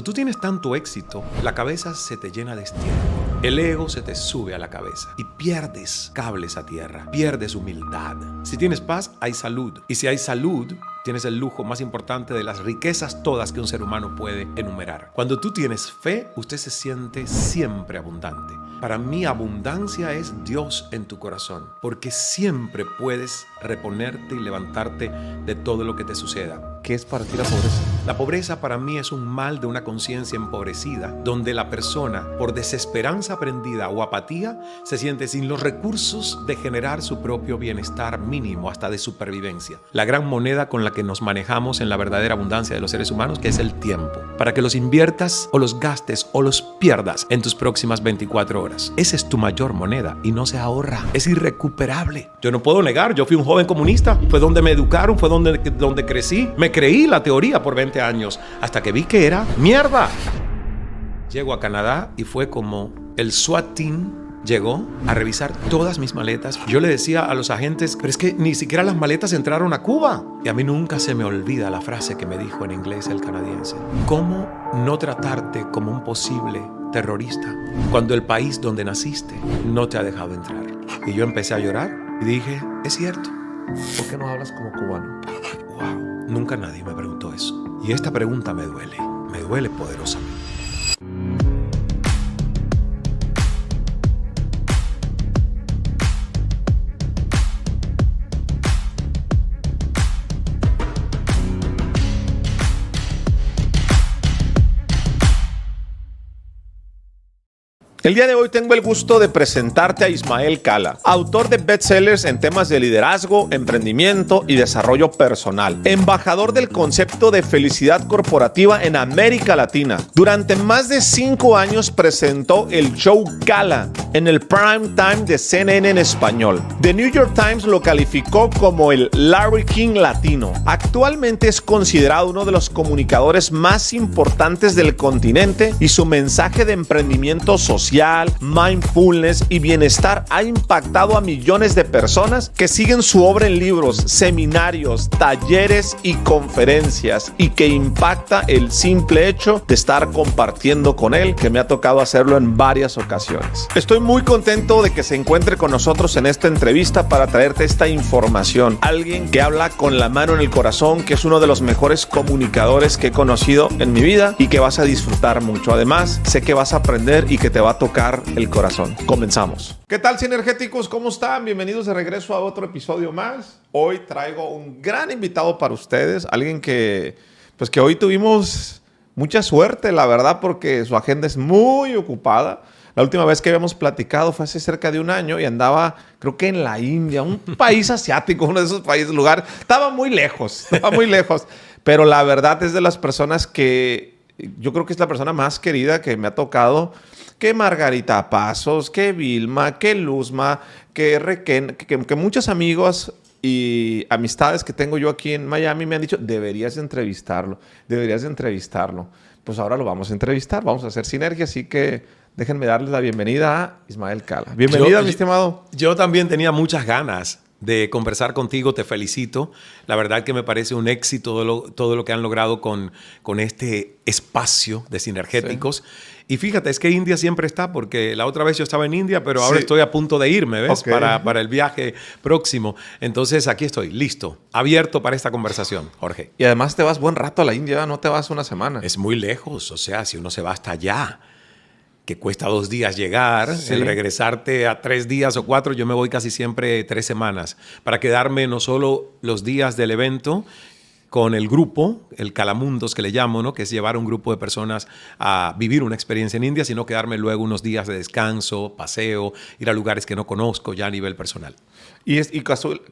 Cuando tú tienes tanto éxito, la cabeza se te llena de estiércol. El ego se te sube a la cabeza y pierdes cables a tierra, pierdes humildad. Si tienes paz, hay salud. Y si hay salud, tienes el lujo más importante de las riquezas todas que un ser humano puede enumerar. Cuando tú tienes fe, usted se siente siempre abundante. Para mí, abundancia es Dios en tu corazón, porque siempre puedes reponerte y levantarte de todo lo que te suceda. ¿Qué es para ti la pobreza? La pobreza para mí es un mal de una conciencia empobrecida, donde la persona, por desesperanza aprendida o apatía, se siente sin los recursos de generar su propio bienestar mínimo, hasta de supervivencia. La gran moneda con la que nos manejamos en la verdadera abundancia de los seres humanos, que es el tiempo, para que los inviertas o los gastes o los pierdas en tus próximas 24 horas. Esa es tu mayor moneda y no se ahorra, es irrecuperable. Yo no puedo negar, yo fui un joven comunista, fue donde me educaron, fue donde crecí, me creí la teoría por 20 años, hasta que vi que era mierda. Llego a Canadá y fue como el SWAT team llegó a revisar todas mis maletas. Yo le decía a los agentes, pero es que ni siquiera las maletas entraron a Cuba. Y a mí nunca se me olvida la frase que me dijo en inglés el canadiense. ¿Cómo no tratarte como un posible terrorista cuando el país donde naciste no te ha dejado entrar? Y yo empecé a llorar y dije, es cierto. ¿Por qué no hablas como cubano? Wow, nunca nadie me preguntó eso. Y esta pregunta me duele poderosamente. El día de hoy tengo el gusto de presentarte a Ismael Cala, autor de bestsellers en temas de liderazgo, emprendimiento y desarrollo personal, embajador del concepto de felicidad corporativa en América Latina. Durante más de 5 años presentó el show Cala en el prime time de CNN en español. The New York Times lo calificó como el Larry King latino. Actualmente es considerado uno de los comunicadores más importantes del continente y su mensaje de emprendimiento social, mindfulness y bienestar ha impactado a millones de personas que siguen su obra en libros, seminarios, talleres y conferencias, y que impacta el simple hecho de estar compartiendo con él, que me ha tocado hacerlo en varias ocasiones. Estoy muy contento de que se encuentre con nosotros en esta entrevista para traerte esta información. Alguien que habla con la mano en el corazón, que es uno de los mejores comunicadores que he conocido en mi vida y que vas a disfrutar mucho. Además, sé que vas a aprender y que te va a tocar el corazón. Comenzamos. ¿Qué tal, sinergéticos? ¿Cómo están? Bienvenidos de regreso a otro episodio más. Hoy traigo un gran invitado para ustedes, alguien que hoy tuvimos mucha suerte, la verdad, porque su agenda es muy ocupada. La última vez que habíamos platicado fue hace cerca de un año y andaba, creo que en la India, un país asiático, uno de esos países, lugar. Estaba muy lejos, pero la verdad es de las personas que yo creo que es la persona más querida que me ha tocado, que Margarita Pasos, que Vilma, que Luzma, que Requén, que muchos amigos y amistades que tengo yo aquí en Miami me han dicho, deberías de entrevistarlo. Pues ahora lo vamos a entrevistar, vamos a hacer sinergia, así que déjenme darles la bienvenida a Ismael Cala. Bienvenida, mi estimado. Yo también tenía muchas ganas de conversar contigo, te felicito. La verdad que me parece un éxito todo lo que han logrado con este espacio de sinergéticos. Sí. Y fíjate, es que India siempre está, porque la otra vez yo estaba en India, pero ahora estoy a punto de irme, ¿ves? Okay. Para el viaje próximo. Entonces aquí estoy, listo, abierto para esta conversación, Jorge. Y además te vas buen rato a la India, no te vas una semana. Es muy lejos, o sea, si uno se va hasta allá, que cuesta 2 días llegar, sí. El regresarte a 3 días o 4, yo me voy casi siempre 3 semanas, para quedarme no solo los días del evento con el grupo, el Calamundos que le llamo, ¿no? Que es llevar a un grupo de personas a vivir una experiencia en India, sino quedarme luego unos días de descanso, paseo, ir a lugares que no conozco ya a nivel personal. Y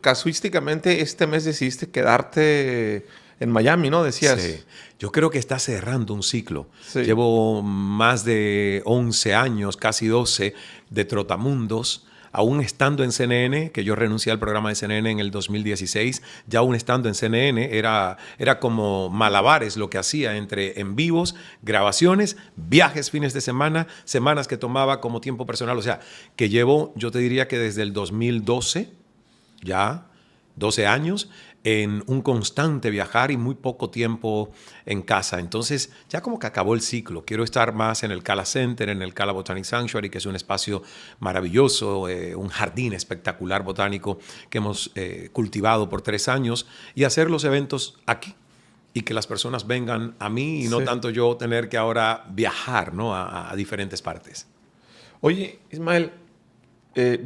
casuísticamente este mes decidiste quedarte en Miami, ¿no? Decías. Sí. Yo creo que está cerrando un ciclo. Sí. Llevo más de 11 años, casi 12, de trotamundos. Aún estando en CNN, que yo renuncié al programa de CNN en el 2016, ya aún estando en CNN, era como malabares lo que hacía entre en vivos, grabaciones, viajes fines de semana, semanas que tomaba como tiempo personal. O sea, que llevo, yo te diría que desde el 2012, ya 12 años, en un constante viajar y muy poco tiempo en casa. Entonces, ya como que acabó el ciclo. Quiero estar más en el Cala Center, en el Cala Botanic Sanctuary, que es un espacio maravilloso, un jardín espectacular botánico que hemos cultivado por 3 años, y hacer los eventos aquí y que las personas vengan a mí y no tanto yo tener que ahora viajar, ¿no? a diferentes partes. Oye, Ismael,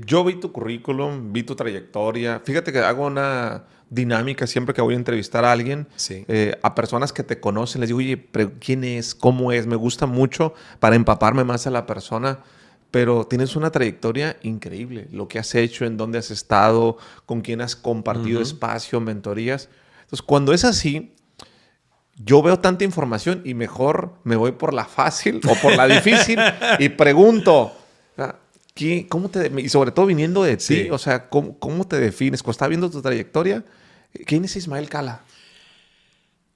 yo vi tu currículum, vi tu trayectoria. Fíjate que hago una dinámica siempre que voy a entrevistar a alguien, Sí. a personas que te conocen. Les digo, oye, ¿quién es? ¿Cómo es? Me gusta mucho para empaparme más a la persona. Pero tienes una trayectoria increíble. Lo que has hecho, en dónde has estado, con quién has compartido espacio, mentorías. Entonces, cuando es así, yo veo tanta información y mejor me voy por la fácil o por la difícil y pregunto, ¿cómo y sobre todo viniendo de ti, o sea, ¿cómo te defines? Cuando estás viendo tu trayectoria, ¿quién es Ismael Cala?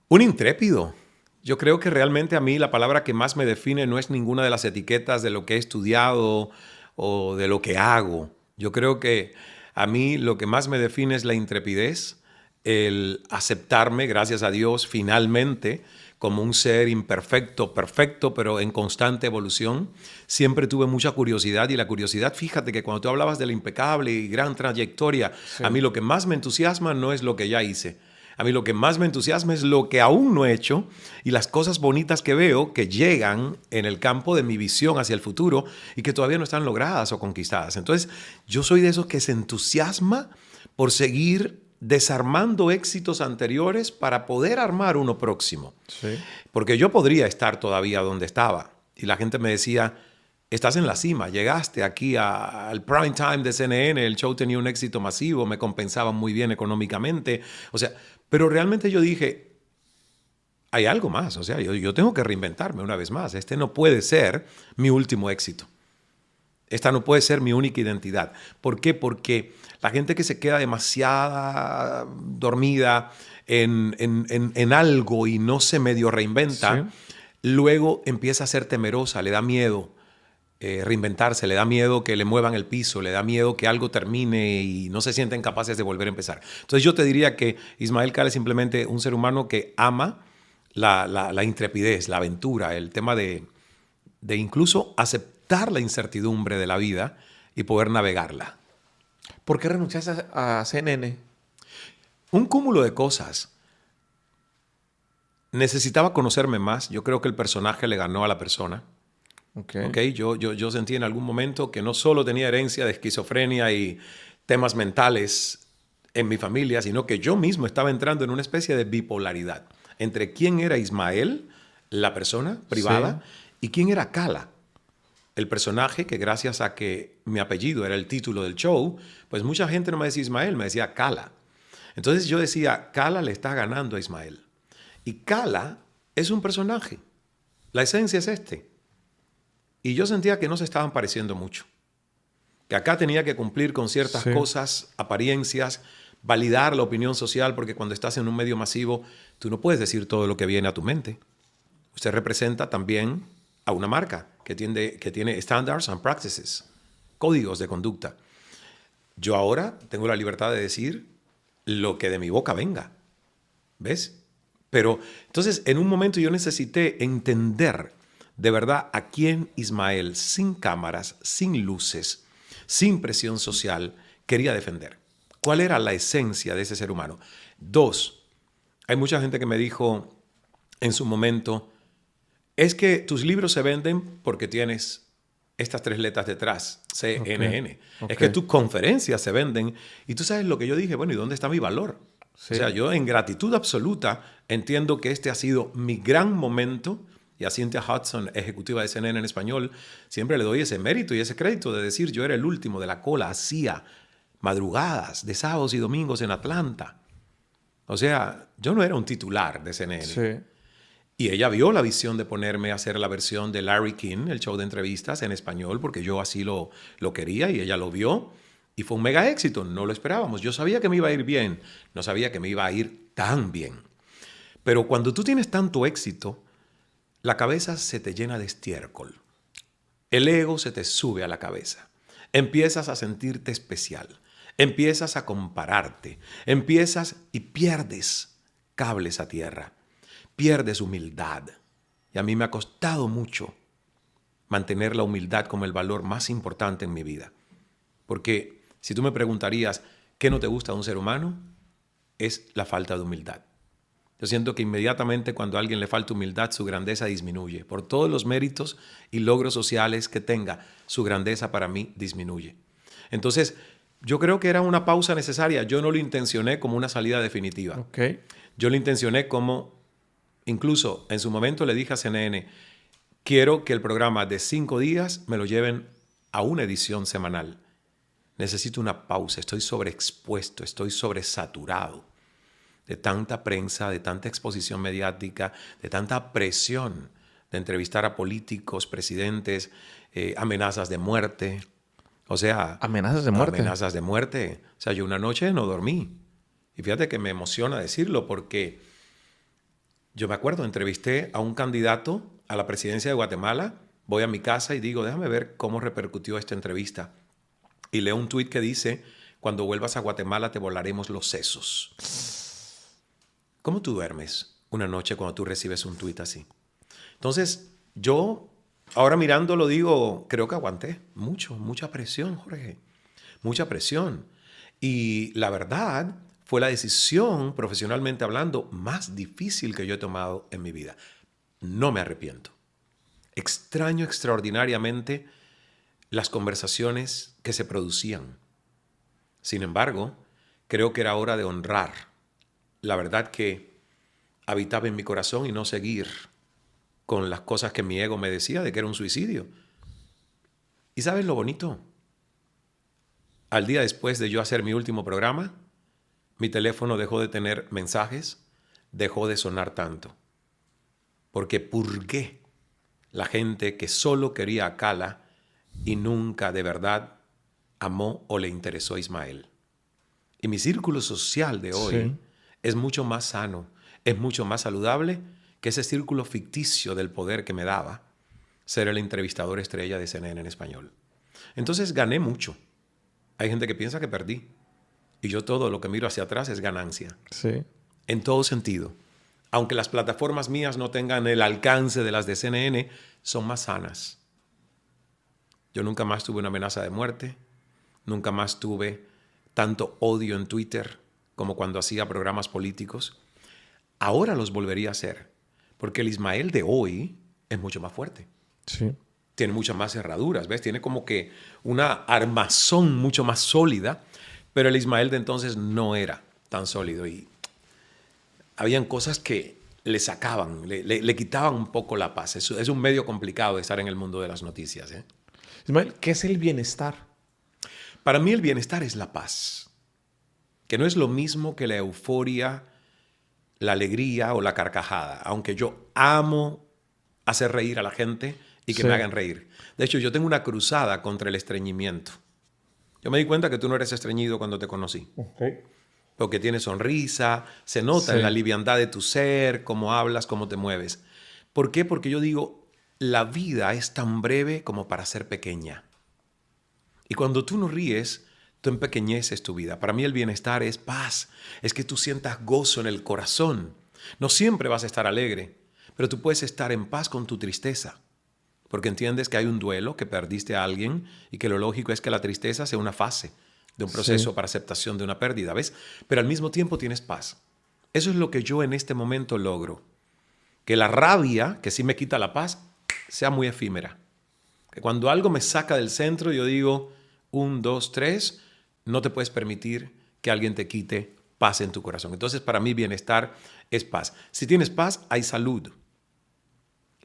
Un intrépido. Yo creo que realmente a mí la palabra que más me define no es ninguna de las etiquetas de lo que he estudiado o de lo que hago. Yo creo que a mí lo que más me define es la intrepidez, el aceptarme, gracias a Dios, finalmente, como un ser imperfecto, perfecto, pero en constante evolución. Siempre tuve mucha curiosidad, y la curiosidad, fíjate que cuando tú hablabas de la impecable y gran trayectoria, a mí lo que más me entusiasma no es lo que ya hice. A mí lo que más me entusiasma es lo que aún no he hecho y las cosas bonitas que veo que llegan en el campo de mi visión hacia el futuro y que todavía no están logradas o conquistadas. Entonces, yo soy de esos que se entusiasma por seguir desarmando éxitos anteriores para poder armar uno próximo. Sí. Porque yo podría estar todavía donde estaba y la gente me decía, estás en la cima, llegaste aquí al prime time de CNN, el show tenía un éxito masivo, me compensaban muy bien económicamente, o sea, pero realmente yo dije, hay algo más, o sea, yo tengo que reinventarme una vez más, este no puede ser mi último éxito. Esta no puede ser mi única identidad. ¿Por qué? Porque la gente que se queda demasiado dormida en algo y no se medio reinventa, luego empieza a ser temerosa, le da miedo reinventarse, le da miedo que le muevan el piso, le da miedo que algo termine y no se sienten capaces de volver a empezar. Entonces yo te diría que Ismael Cala es simplemente un ser humano que ama la intrepidez, la aventura, el tema de incluso aceptar la incertidumbre de la vida y poder navegarla. ¿Por qué renunciaste a CNN? Un cúmulo de cosas. Necesitaba conocerme más. Yo creo que el personaje le ganó a la persona. Okay. Yo sentí en algún momento que no solo tenía herencia de esquizofrenia y temas mentales en mi familia, sino que yo mismo estaba entrando en una especie de bipolaridad entre quién era Ismael, la persona privada, y quién era Cala, el personaje que gracias a que mi apellido era el título del show, pues mucha gente no me decía Ismael, me decía Cala. Entonces yo decía, Cala le está ganando a Ismael. Y Cala es un personaje. La esencia es este. Y yo sentía que no se estaban pareciendo mucho. Que acá tenía que cumplir con ciertas cosas, apariencias, validar la opinión social, porque cuando estás en un medio masivo, tú no puedes decir todo lo que viene a tu mente. Usted representa también a una marca que tiene standards and practices, códigos de conducta. Yo ahora tengo la libertad de decir lo que de mi boca venga. ¿Ves? Pero entonces en un momento yo necesité entender de verdad a quién Ismael, sin cámaras, sin luces, sin presión social, quería defender. ¿Cuál era la esencia de ese ser humano? 2, hay mucha gente que me dijo en su momento, es que tus libros se venden porque tienes estas 3 letras detrás, CNN. Okay. Es que tus conferencias se venden. Y tú sabes lo que yo dije, bueno, ¿y dónde está mi valor? Sí. O sea, yo en gratitud absoluta entiendo que este ha sido mi gran momento. Y a Cynthia Hudson, ejecutiva de CNN en español, siempre le doy ese mérito y ese crédito de decir yo era el último de la cola, hacía madrugadas de sábados y domingos en Atlanta. O sea, yo no era un titular de CNN. Sí. Y ella vio la visión de ponerme a hacer la versión de Larry King, el show de entrevistas en español, porque yo así lo quería y ella lo vio. Y fue un mega éxito, no lo esperábamos. Yo sabía que me iba a ir bien, no sabía que me iba a ir tan bien. Pero cuando tú tienes tanto éxito, la cabeza se te llena de estiércol. El ego se te sube a la cabeza. Empiezas a sentirte especial. Empiezas a compararte, empiezas y pierdes cables a tierra, pierdes humildad. Y a mí me ha costado mucho mantener la humildad como el valor más importante en mi vida. Porque si tú me preguntarías, ¿qué no te gusta de un ser humano? Es la falta de humildad. Yo siento que inmediatamente cuando a alguien le falta humildad, su grandeza disminuye. Por todos los méritos y logros sociales que tenga, su grandeza para mí disminuye. Entonces, yo creo que era una pausa necesaria. Yo no lo intencioné como una salida definitiva. Okay. Yo lo intencioné como, incluso en su momento le dije a CNN, quiero que el programa de 5 días me lo lleven a una edición semanal. Necesito una pausa, estoy sobreexpuesto, estoy sobresaturado de tanta prensa, de tanta exposición mediática, de tanta presión de entrevistar a políticos, presidentes, amenazas de muerte. O sea, ¿Amenazas de muerte? Amenazas de muerte. O sea, yo una noche no dormí. Y fíjate que me emociona decirlo porque yo me acuerdo, entrevisté a un candidato a la presidencia de Guatemala, voy a mi casa y digo, déjame ver cómo repercutió esta entrevista. Y leo un tuit que dice, cuando vuelvas a Guatemala te volaremos los sesos. ¿Cómo tú duermes una noche cuando tú recibes un tuit así? Entonces, yo, ahora mirándolo digo, creo que aguanté mucha presión, Jorge. Mucha presión. Y la verdad, fue la decisión, profesionalmente hablando, más difícil que yo he tomado en mi vida. No me arrepiento. Extraño extraordinariamente las conversaciones que se producían. Sin embargo, creo que era hora de honrar la verdad que habitaba en mi corazón y no seguir con las cosas que mi ego me decía de que era un suicidio. ¿Y sabes lo bonito? Al día después de yo hacer mi último programa, mi teléfono dejó de tener mensajes, dejó de sonar tanto. Porque purgué la gente que solo quería a Cala y nunca de verdad amó o le interesó a Ismael. Y mi círculo social de hoy es mucho más sano, es mucho más saludable que ese círculo ficticio del poder que me daba ser el entrevistador estrella de CNN en español. Entonces gané mucho. Hay gente que piensa que perdí. Y yo todo lo que miro hacia atrás es ganancia. Sí. En todo sentido. Aunque las plataformas mías no tengan el alcance de las de CNN, son más sanas. Yo nunca más tuve una amenaza de muerte. Nunca más tuve tanto odio en Twitter como cuando hacía programas políticos. Ahora los volvería a hacer. Porque el Ismael de hoy es mucho más fuerte. Sí. Tiene muchas más herraduras, ¿ves? Tiene como que una armazón mucho más sólida. Pero el Ismael de entonces no era tan sólido y habían cosas que le sacaban, le quitaban un poco la paz. Es un medio complicado de estar en el mundo de las noticias, ¿eh? Ismael, ¿qué es el bienestar? Para mí el bienestar es la paz, que no es lo mismo que la euforia, la alegría o la carcajada, aunque yo amo hacer reír a la gente y que me hagan reír. De hecho, yo tengo una cruzada contra el estreñimiento. Yo me di cuenta que tú no eres estreñido cuando te conocí. Okay. Porque tienes sonrisa, se nota en la liviandad de tu ser, cómo hablas, cómo te mueves. ¿Por qué? Porque yo digo, la vida es tan breve como para ser pequeña. Y cuando tú no ríes, tú empequeñeces tu vida. Para mí el bienestar es paz, es que tú sientas gozo en el corazón. No siempre vas a estar alegre, pero tú puedes estar en paz con tu tristeza. Porque entiendes que hay un duelo, que perdiste a alguien y que lo lógico es que la tristeza sea una fase de un proceso para aceptación de una pérdida, ¿ves? Pero al mismo tiempo tienes paz. Eso es lo que yo en este momento logro. Que la rabia, que sí me quita la paz, sea muy efímera. Que cuando algo me saca del centro, yo digo, 1, 2, 3, no te puedes permitir que alguien te quite paz en tu corazón. Entonces, para mí, bienestar es paz. Si tienes paz, hay salud.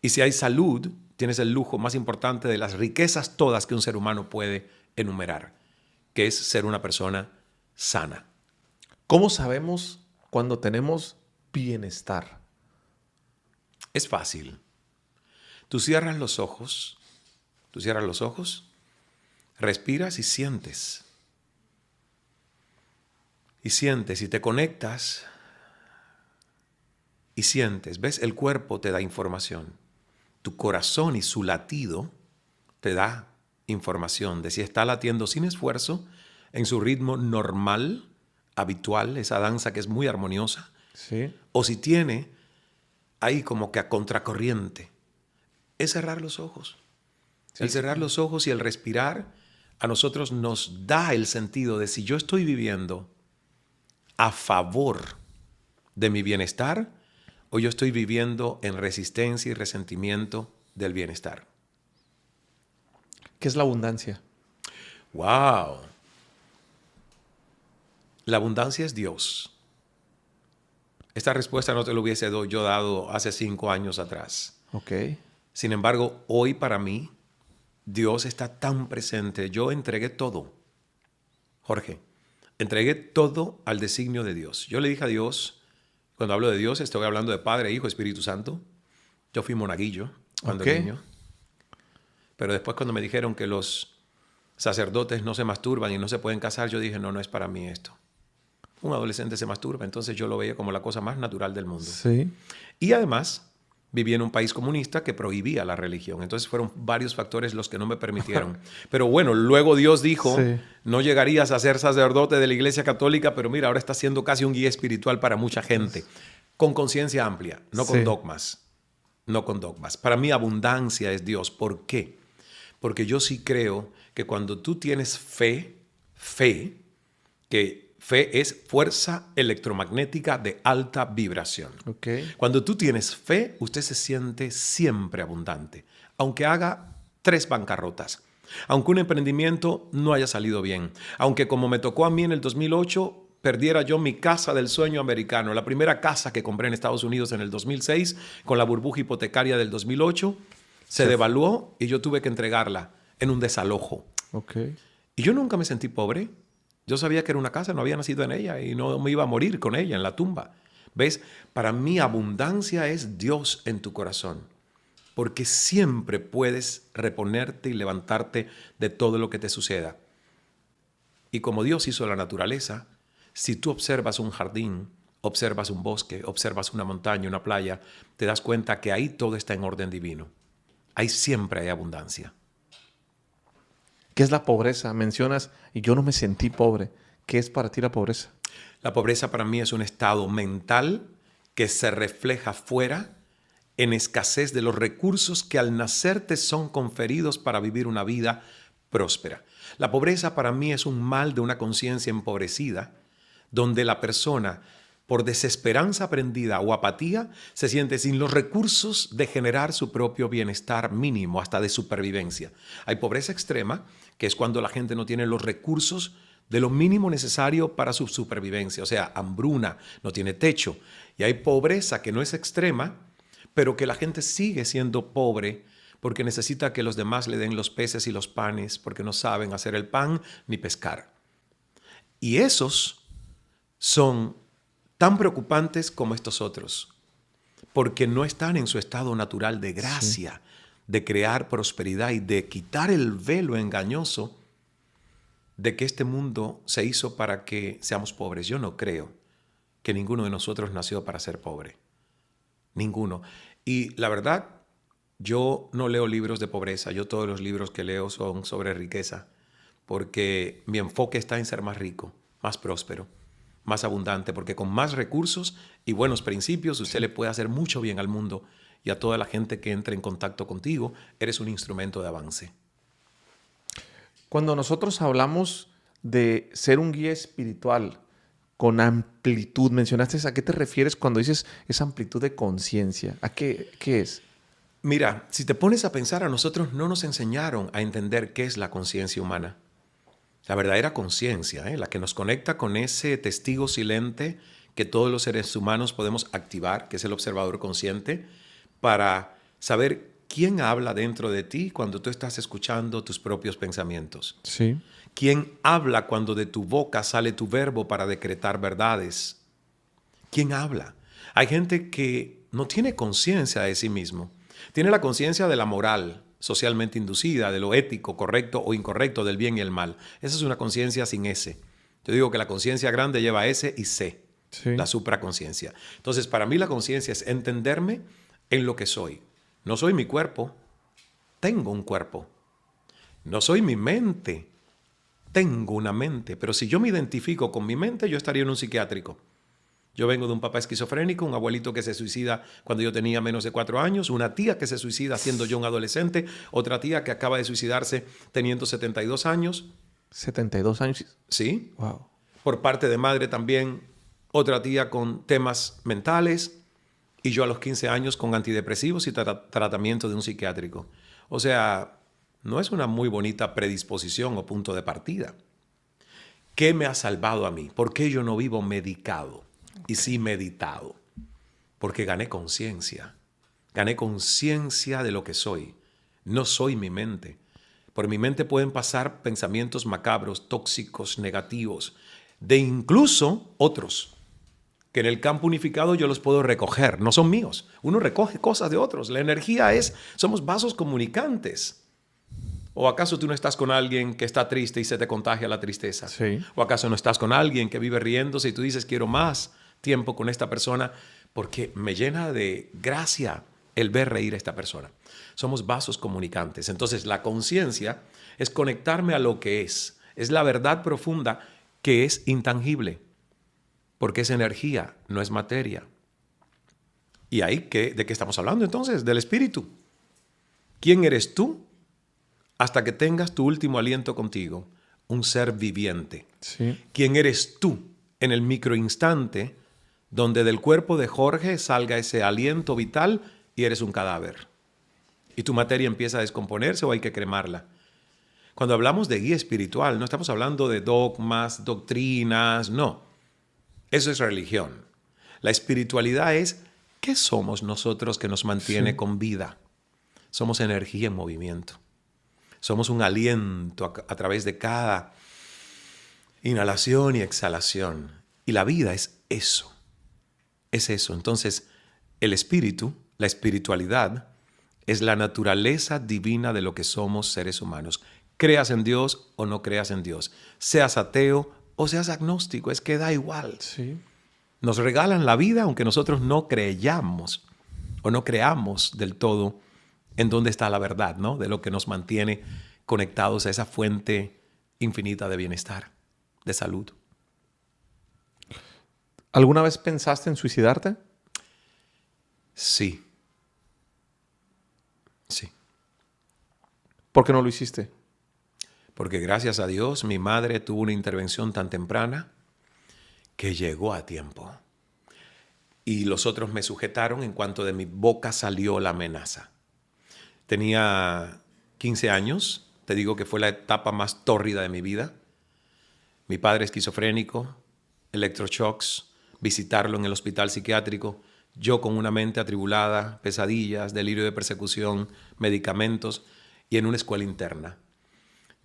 Y si hay salud, tienes el lujo más importante de las riquezas todas que un ser humano puede enumerar, que es ser una persona sana. ¿Cómo sabemos cuando tenemos bienestar? Es fácil. Tú cierras los ojos, respiras y sientes. Y sientes y te conectas y sientes. ¿Ves? El cuerpo te da información. Tu corazón y su latido te da información de si está latiendo sin esfuerzo, en su ritmo normal, habitual, esa danza que es muy armoniosa, Sí. o si tiene ahí como que a contracorriente, es cerrar los ojos. Sí. El cerrar los ojos y el respirar a nosotros nos da el sentido de si yo estoy viviendo a favor de mi bienestar o yo estoy viviendo en resistencia y resentimiento del bienestar. ¿Qué es la abundancia? ¡Wow! La abundancia es Dios. Esta respuesta no te lo hubiese yo dado hace 5 años atrás. Ok. Sin embargo, hoy para mí, Dios está tan presente. Yo entregué todo. Jorge, entregué todo al designio de Dios. Yo le dije a Dios, cuando hablo de Dios, estoy hablando de Padre, Hijo, Espíritu Santo. Yo fui monaguillo cuando Ok. niño. Pero después cuando me dijeron que los sacerdotes no se masturban y no se pueden casar, yo dije, no, no es para mí esto. Un adolescente se masturba, entonces yo lo veía como la cosa más natural del mundo. Sí. Y además, viví en un país comunista que prohibía la religión. Entonces fueron varios factores los que no me permitieron. Pero bueno, luego Dios dijo, Sí. no llegarías a ser sacerdote de la Iglesia Católica, pero mira, ahora estás siendo casi un guía espiritual para mucha gente. Con conciencia amplia, no con Sí. dogmas. No con dogmas. Para mí abundancia es Dios. ¿Por qué? Porque yo sí creo que cuando tú tienes fe, que fe es fuerza electromagnética de alta vibración. Ok. Cuando tú tienes fe, usted se siente siempre abundante, aunque haga 3 bancarrotas, aunque un emprendimiento no haya salido bien, aunque como me tocó a mí en el 2008, perdiera yo mi casa del sueño americano, la primera casa que compré en Estados Unidos en el 2006, con la burbuja hipotecaria del 2008, se devaluó y yo tuve que entregarla en un desalojo. Ok. Y yo nunca me sentí pobre. Yo sabía que era una casa, no había nacido en ella y no me iba a morir con ella en la tumba. ¿Ves? Para mí abundancia es Dios en tu corazón, porque siempre puedes reponerte y levantarte de todo lo que te suceda. Y como Dios hizo la naturaleza, si tú observas un jardín, observas un bosque, observas una montaña, una playa, te das cuenta que ahí todo está en orden divino. Ahí siempre hay abundancia. ¿Qué es la pobreza? Mencionas, y yo no me sentí pobre. ¿Qué es para ti la pobreza? La pobreza para mí es un estado mental que se refleja fuera en escasez de los recursos que al nacer te son conferidos para vivir una vida próspera. La pobreza para mí es un mal de una conciencia empobrecida, donde la persona, por desesperanza aprendida o apatía, se siente sin los recursos de generar su propio bienestar mínimo, hasta de supervivencia. Hay pobreza extrema, que es cuando la gente no tiene los recursos de lo mínimo necesario para su supervivencia, o sea, hambruna, no tiene techo. Y hay pobreza que no es extrema, pero que la gente sigue siendo pobre porque necesita que los demás le den los peces y los panes, porque no saben hacer el pan ni pescar. Y esos son tan preocupantes como estos otros, porque no están en su estado natural de gracia, de crear prosperidad y de quitar el velo engañoso de que este mundo se hizo para que seamos pobres. Yo no creo que ninguno de nosotros nació para ser pobre. Ninguno. Y la verdad, yo no leo libros de pobreza. Yo todos los libros que leo son sobre riqueza, porque mi enfoque está en ser más rico, más próspero, más abundante, porque con más recursos y buenos principios usted le puede hacer mucho bien al mundo y a toda la gente que entre en contacto contigo. Eres un instrumento de avance. Cuando nosotros hablamos de ser un guía espiritual con amplitud, mencionaste, ¿a qué te refieres cuando dices esa amplitud de conciencia? ¿A qué es? Mira, si te pones a pensar, a nosotros no nos enseñaron a entender qué es la conciencia humana. La verdadera conciencia, la que nos conecta con ese testigo silente que todos los seres humanos podemos activar, que es el observador consciente, para saber quién habla dentro de ti cuando tú estás escuchando tus propios pensamientos. Sí. ¿Quién habla cuando de tu boca sale tu verbo para decretar verdades? ¿Quién habla? Hay gente que no tiene conciencia de sí mismo. Tiene la conciencia de la moral socialmente inducida, de lo ético, correcto o incorrecto, del bien y el mal. Esa es una conciencia sin S. Yo digo que la conciencia grande lleva S y C, la supraconciencia. Entonces, para mí la conciencia es entenderme en lo que soy. No soy mi cuerpo, tengo un cuerpo. No soy mi mente, tengo una mente, pero si yo me identifico con mi mente, yo estaría en un psiquiátrico. Yo vengo de un papá esquizofrénico, un abuelito que se suicida cuando yo tenía menos de 4 años, una tía que se suicida siendo yo un adolescente, otra tía que acaba de suicidarse teniendo 72 años. 72 años. Sí. Wow. Por parte de madre también, otra tía con temas mentales y yo a los 15 años con antidepresivos y tratamiento de un psiquiátrico. O sea, no es una muy bonita predisposición o punto de partida. ¿Qué me ha salvado a mí? ¿Por qué yo no vivo medicado? Y sí meditado, porque gané conciencia de lo que soy. No soy mi mente. Por mi mente pueden pasar pensamientos macabros, tóxicos, negativos, de incluso otros, que en el campo unificado yo los puedo recoger, no son míos. Uno recoge cosas de otros. La energía somos vasos comunicantes. ¿O acaso tú no estás con alguien que está triste y se te contagia la tristeza? Sí. ¿O acaso no estás con alguien que vive riéndose y tú dices, quiero más tiempo con esta persona porque me llena de gracia el ver reír a esta persona? Somos vasos comunicantes. Entonces, la conciencia es conectarme a lo que es. Es la verdad profunda que es intangible, porque es energía, no es materia. ¿Y ahí de qué estamos hablando entonces? Del espíritu. ¿Quién eres tú hasta que tengas tu último aliento contigo? Un ser viviente. Sí. ¿Quién eres tú en el microinstante donde del cuerpo de Jorge salga ese aliento vital y eres un cadáver? Y tu materia empieza a descomponerse o hay que cremarla. Cuando hablamos de guía espiritual, no estamos hablando de dogmas, doctrinas, no. Eso es religión. La espiritualidad es, ¿qué somos nosotros que nos mantiene con vida? Somos energía en movimiento. Somos un aliento a través de cada inhalación y exhalación. Y la vida es eso. Es eso. Entonces, el espíritu, la espiritualidad, es la naturaleza divina de lo que somos seres humanos. Creas en Dios o no creas en Dios. Seas ateo o seas agnóstico, es que da igual. Sí. Nos regalan la vida aunque nosotros no creyamos o no creamos del todo en dónde está la verdad, ¿no? De lo que nos mantiene conectados a esa fuente infinita de bienestar, de salud. ¿Alguna vez pensaste en suicidarte? Sí. Sí. ¿Por qué no lo hiciste? Porque gracias a Dios mi madre tuvo una intervención tan temprana que llegó a tiempo. Y los otros me sujetaron en cuanto de mi boca salió la amenaza. Tenía 15 años, te digo que fue la etapa más tórrida de mi vida. Mi padre esquizofrénico, electroshocks, visitarlo en el hospital psiquiátrico, yo con una mente atribulada, pesadillas, delirio de persecución, medicamentos y en una escuela interna.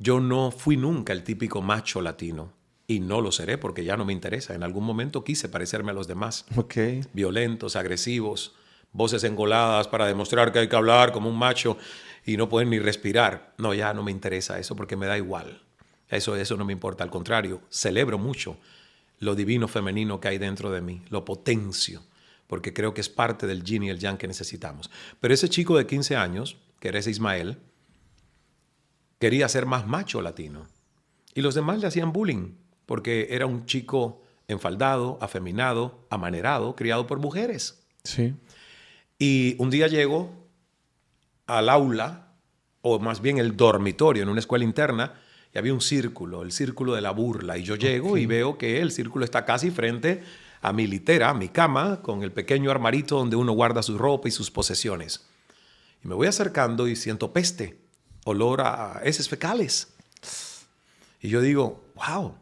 Yo no fui nunca el típico macho latino y no lo seré porque ya no me interesa. En algún momento quise parecerme a los demás. Okay. Violentos, agresivos, voces engoladas para demostrar que hay que hablar como un macho y no pueden ni respirar. No, ya no me interesa eso porque me da igual. Eso no me importa. Al contrario, celebro mucho lo divino femenino que hay dentro de mí, lo potencio, porque creo que es parte del yin y el yang que necesitamos. Pero ese chico de 15 años, que era ese Ismael, quería ser más macho latino. Y los demás le hacían bullying, porque era un chico enfaldado, afeminado, amanerado, criado por mujeres. Sí. Y un día llego al aula, o más bien el dormitorio en una escuela interna, y había un círculo, el círculo de la burla. Y yo llego y veo que el círculo está casi frente a mi litera, a mi cama, con el pequeño armarito donde uno guarda su ropa y sus posesiones. Y me voy acercando y siento peste, olor a heces fecales. Y yo digo, wow.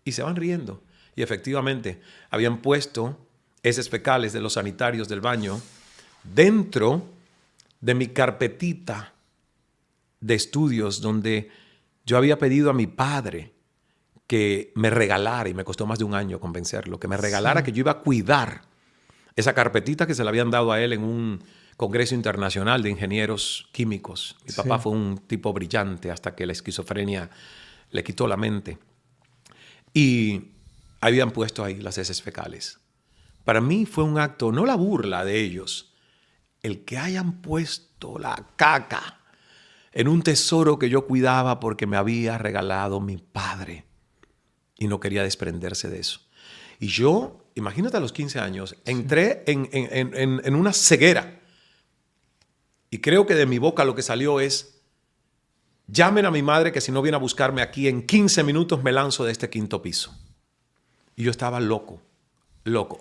Y se van riendo. Y efectivamente, habían puesto heces fecales de los sanitarios del baño dentro de mi carpetita de estudios donde yo había pedido a mi padre que me regalara, y me costó más de un año convencerlo, que me regalara, que yo iba a cuidar esa carpetita que se la habían dado a él en un congreso internacional de ingenieros químicos. Mi papá fue un tipo brillante hasta que la esquizofrenia le quitó la mente. Y habían puesto ahí las heces fecales. Para mí fue un acto, no la burla de ellos, el que hayan puesto la caca en un tesoro que yo cuidaba porque me había regalado mi padre y no quería desprenderse de eso. Y yo, imagínate a los 15 años, entré en una ceguera y creo que de mi boca lo que salió es: llamen a mi madre que si no viene a buscarme aquí en 15 minutos me lanzo de este 5º piso. Y yo estaba loco.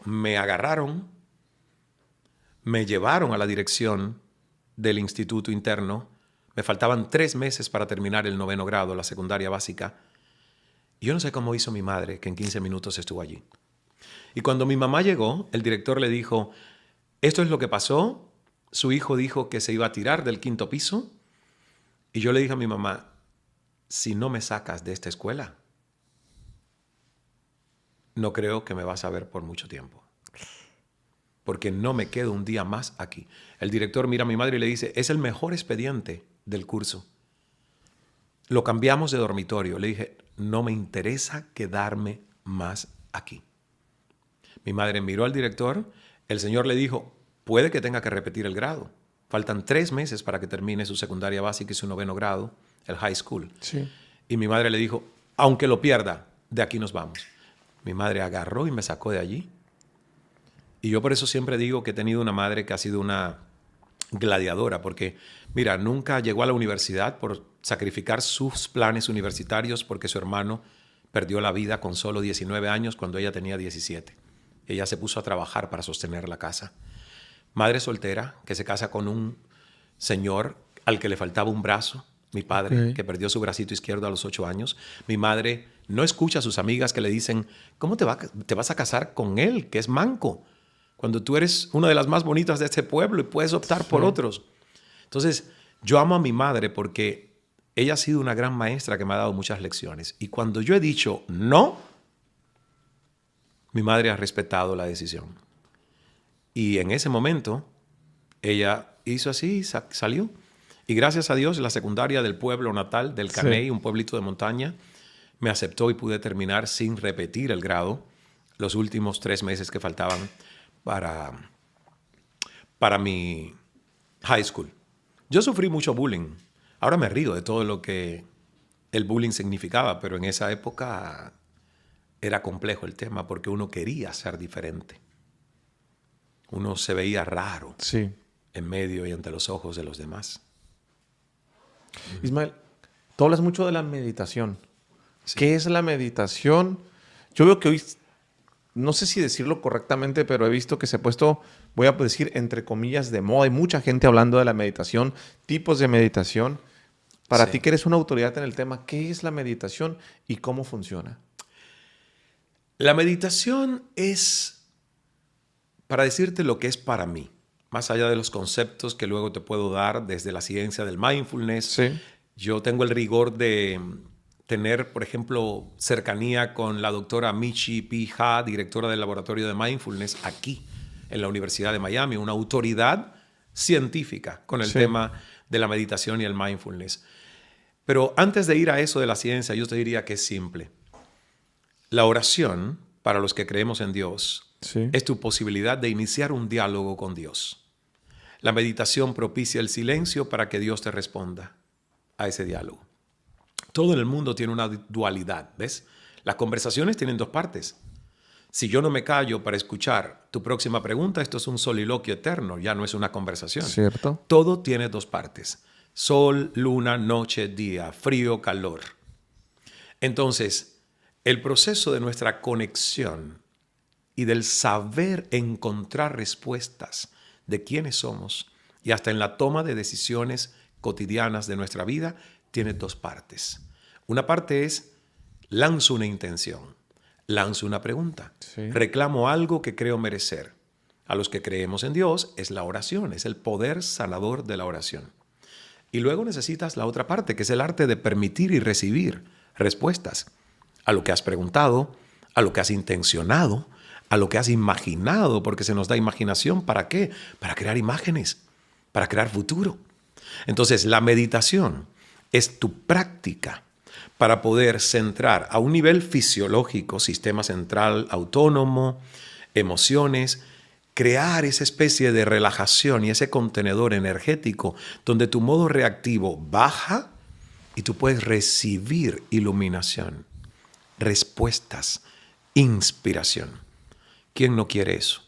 Me agarraron, me llevaron a la dirección del instituto interno. Me faltaban 3 meses para terminar el 9º grado, la secundaria básica. Y yo no sé cómo hizo mi madre, que en 15 minutos estuvo allí. Y cuando mi mamá llegó, el director le dijo: esto es lo que pasó. Su hijo dijo que se iba a tirar del 5º piso. Y yo le dije a mi mamá: si no me sacas de esta escuela, no creo que me vas a ver por mucho tiempo. Porque no me quedo un día más aquí. El director mira a mi madre y le dice: es el mejor expediente del curso. Lo cambiamos de dormitorio. Le dije: no me interesa quedarme más aquí. Mi madre miró al director. El señor le dijo: puede que tenga que repetir el grado. Faltan 3 meses para que termine su secundaria básica y su 9º grado, el high school. Sí. Y mi madre le dijo: aunque lo pierda, de aquí nos vamos. Mi madre agarró y me sacó de allí. Y yo por eso siempre digo que he tenido una madre que ha sido una gladiadora, porque, mira, nunca llegó a la universidad por sacrificar sus planes universitarios porque su hermano perdió la vida con solo 19 años cuando ella tenía 17. Ella se puso a trabajar para sostener la casa. Madre soltera que se casa con un señor al que le faltaba un brazo, mi padre, que perdió su bracito izquierdo a los 8 años. Mi madre no escucha a sus amigas que le dicen: ¿cómo te vas a casar con él, que es manco, cuando tú eres una de las más bonitas de este pueblo y puedes optar por otros? Entonces, yo amo a mi madre porque ella ha sido una gran maestra que me ha dado muchas lecciones. Y cuando yo he dicho no, mi madre ha respetado la decisión. Y en ese momento, ella hizo así y salió. Y gracias a Dios, la secundaria del pueblo natal, del Caney, un pueblito de montaña, me aceptó y pude terminar sin repetir el grado los últimos 3 meses que faltaban para mi high school. Yo sufrí mucho bullying. Ahora me río de todo lo que el bullying significaba, pero en esa época era complejo el tema porque uno quería ser diferente. Uno se veía raro en medio y ante los ojos de los demás. Ismael, tú hablas mucho de la meditación. Sí. ¿Qué es la meditación? Yo veo que hoy, no sé si decirlo correctamente, pero he visto que se ha puesto, voy a decir entre comillas, de moda. Hay mucha gente hablando de la meditación, tipos de meditación. Para ti que eres una autoridad en el tema, ¿qué es la meditación y cómo funciona? La meditación es, para decirte lo que es para mí, más allá de los conceptos que luego te puedo dar desde la ciencia del mindfulness. Sí. Yo tengo el rigor de tener, por ejemplo, cercanía con la doctora Michi P. Ha, directora del Laboratorio de Mindfulness, aquí en la Universidad de Miami, una autoridad científica con el tema de la meditación y el mindfulness. Pero antes de ir a eso de la ciencia, yo te diría que es simple. La oración, para los que creemos en Dios, es tu posibilidad de iniciar un diálogo con Dios. La meditación propicia el silencio para que Dios te responda a ese diálogo. Todo en el mundo tiene una dualidad, ¿ves? Las conversaciones tienen 2 partes. Si yo no me callo para escuchar tu próxima pregunta, esto es un soliloquio eterno, ya no es una conversación. ¿Cierto? Todo tiene 2 partes. Sol, luna, noche, día, frío, calor. Entonces, el proceso de nuestra conexión y del saber encontrar respuestas de quiénes somos y hasta en la toma de decisiones cotidianas de nuestra vida tiene 2 partes. Una parte es: lanzo una intención, lanzo una pregunta, reclamo algo que creo merecer. A los que creemos en Dios es la oración, es el poder sanador de la oración. Y luego necesitas la otra parte, que es el arte de permitir y recibir respuestas a lo que has preguntado, a lo que has intencionado, a lo que has imaginado, porque se nos da imaginación. ¿Para qué? Para crear imágenes, para crear futuro. Entonces, la meditación es tu práctica para poder centrar a un nivel fisiológico, sistema central autónomo, emociones, crear esa especie de relajación y ese contenedor energético donde tu modo reactivo baja y tú puedes recibir iluminación, respuestas, inspiración. ¿Quién no quiere eso?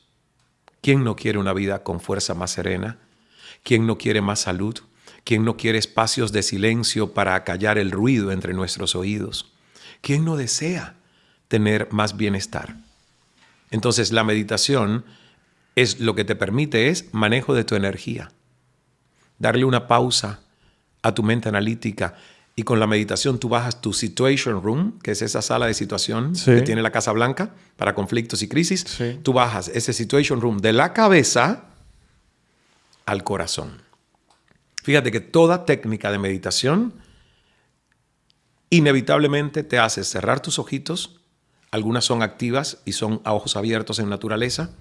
¿Quién no quiere una vida con fuerza más serena? ¿Quién no quiere más salud? ¿Quién no quiere espacios de silencio para acallar el ruido entre nuestros oídos? ¿Quién no desea tener más bienestar? Entonces la meditación es lo que te permite es manejo de tu energía. Darle una pausa a tu mente analítica y con la meditación tú bajas tu situation room, que es esa sala de situación que tiene la Casa Blanca para conflictos y crisis. Sí. Tú bajas ese situation room de la cabeza al corazón. Fíjate que toda técnica de meditación inevitablemente te hace cerrar tus ojitos. Algunas son activas y son a ojos abiertos en naturaleza.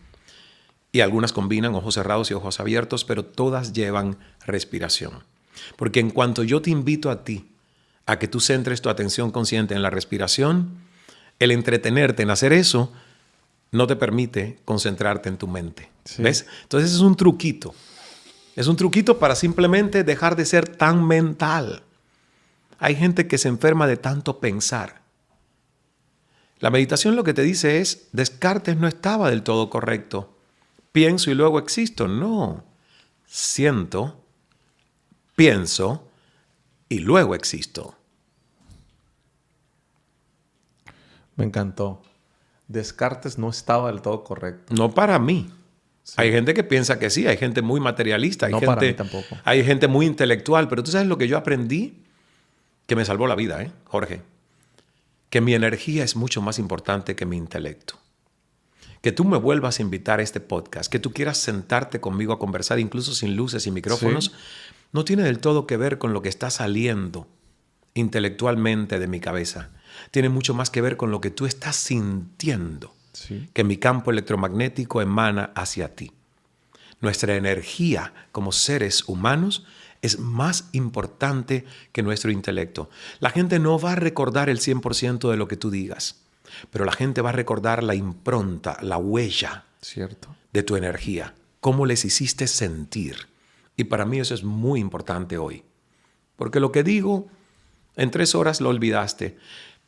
Y algunas combinan ojos cerrados y ojos abiertos, pero todas llevan respiración. Porque en cuanto yo te invito a ti a que tú centres tu atención consciente en la respiración, el entretenerte en hacer eso no te permite concentrarte en tu mente. Sí. ¿Ves? Entonces es un truquito. Es un truquito para simplemente dejar de ser tan mental. Hay gente que se enferma de tanto pensar. La meditación lo que te dice es, Descartes no estaba del todo correcto. Pienso y luego existo. No. Siento, pienso y luego existo. Me encantó. Descartes no estaba del todo correcto. No para mí. Sí. Hay gente que piensa que sí, hay gente muy materialista, no para mí tampoco. Hay gente muy intelectual, pero tú sabes lo que yo aprendí que me salvó la vida, Jorge. Que mi energía es mucho más importante que mi intelecto. Que tú me vuelvas a invitar a este podcast, que tú quieras sentarte conmigo a conversar, incluso sin luces y micrófonos, no tiene del todo que ver con lo que está saliendo intelectualmente de mi cabeza. Tiene mucho más que ver con lo que tú estás sintiendo, que mi campo electromagnético emana hacia ti. Nuestra energía como seres humanos es más importante que nuestro intelecto. La gente no va a recordar el 100% de lo que tú digas, pero la gente va a recordar la impronta, la huella de tu energía, cómo les hiciste sentir. Y para mí eso es muy importante hoy, porque lo que digo, en 3 horas lo olvidaste,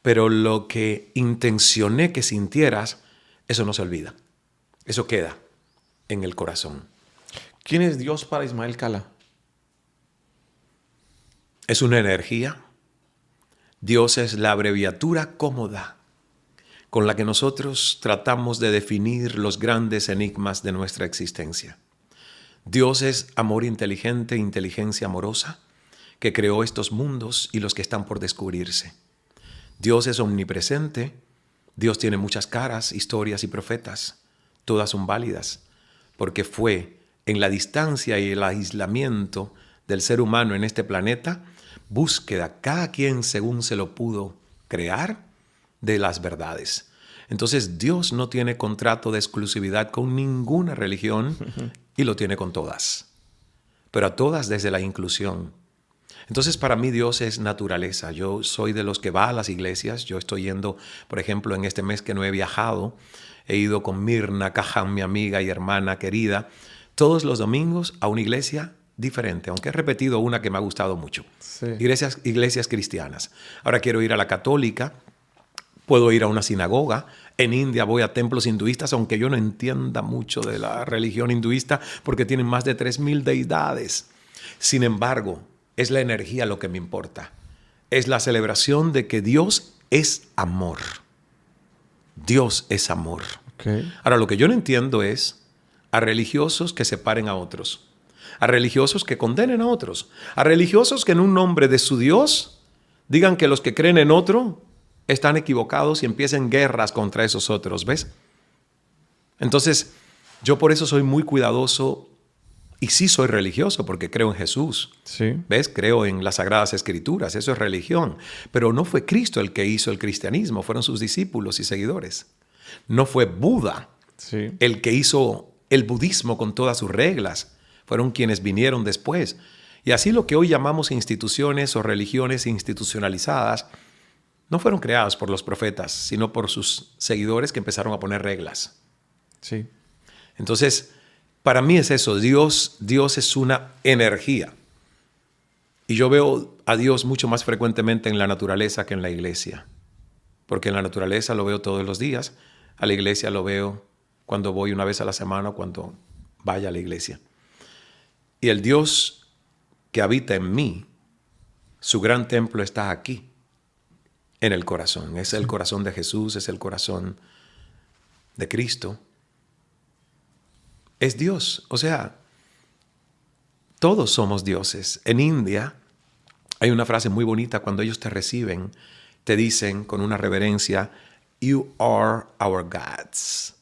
pero lo que intencioné que sintieras, eso no se olvida. Eso queda en el corazón. ¿Quién es Dios para Ismael Cala? Es una energía. Dios es la abreviatura cómoda con la que nosotros tratamos de definir los grandes enigmas de nuestra existencia. Dios es amor inteligente, inteligencia amorosa, que creó estos mundos y los que están por descubrirse. Dios es omnipresente. Dios tiene muchas caras, historias y profetas. Todas son válidas, porque fue en la distancia y el aislamiento del ser humano en este planeta, búsqueda, cada quien según se lo pudo crear, de las verdades. Entonces Dios no tiene contrato de exclusividad con ninguna religión y lo tiene con todas, pero a todas desde la inclusión. Entonces para mí Dios es naturaleza. Yo soy de los que va a las iglesias. Yo estoy yendo, por ejemplo, en este mes que no he viajado, he ido con Mirna Cajan, mi amiga y hermana querida, todos los domingos a una iglesia diferente, aunque he repetido una que me ha gustado mucho. Iglesias cristianas. Ahora quiero ir a la católica, puedo ir a una sinagoga. En India voy a templos hinduistas, aunque yo no entienda mucho de la religión hinduista, porque tienen más de 3,000 deidades. Sin embargo, es la energía lo que me importa. Es la celebración de que Dios es amor. Dios es amor. Ahora, lo que yo no entiendo es a religiosos que separen a otros, a religiosos que condenen a otros, a religiosos que en un nombre de su Dios digan que los que creen en otro están equivocados y empiecen guerras contra esos otros, ¿ves? Entonces, yo por eso soy muy cuidadoso y sí soy religioso porque creo en Jesús. ¿Ves? Creo en las Sagradas Escrituras, eso es religión. Pero no fue Cristo el que hizo el cristianismo, fueron sus discípulos y seguidores. No fue Buda el que hizo el budismo con todas sus reglas, fueron quienes vinieron después. Y así lo que hoy llamamos instituciones o religiones institucionalizadas no fueron creadas por los profetas, sino por sus seguidores que empezaron a poner reglas. Entonces, para mí es eso. Dios es una energía. Y yo veo a Dios mucho más frecuentemente en la naturaleza que en la iglesia. Porque en la naturaleza lo veo todos los días. A la iglesia lo veo cuando voy una vez a la semana o cuando vaya a la iglesia. Y el Dios que habita en mí, su gran templo está aquí, en el corazón. Es el corazón de Jesús, es el corazón de Cristo. Es Dios. O sea, todos somos dioses. En India hay una frase muy bonita. Cuando ellos te reciben, te dicen con una reverencia, "You are our gods".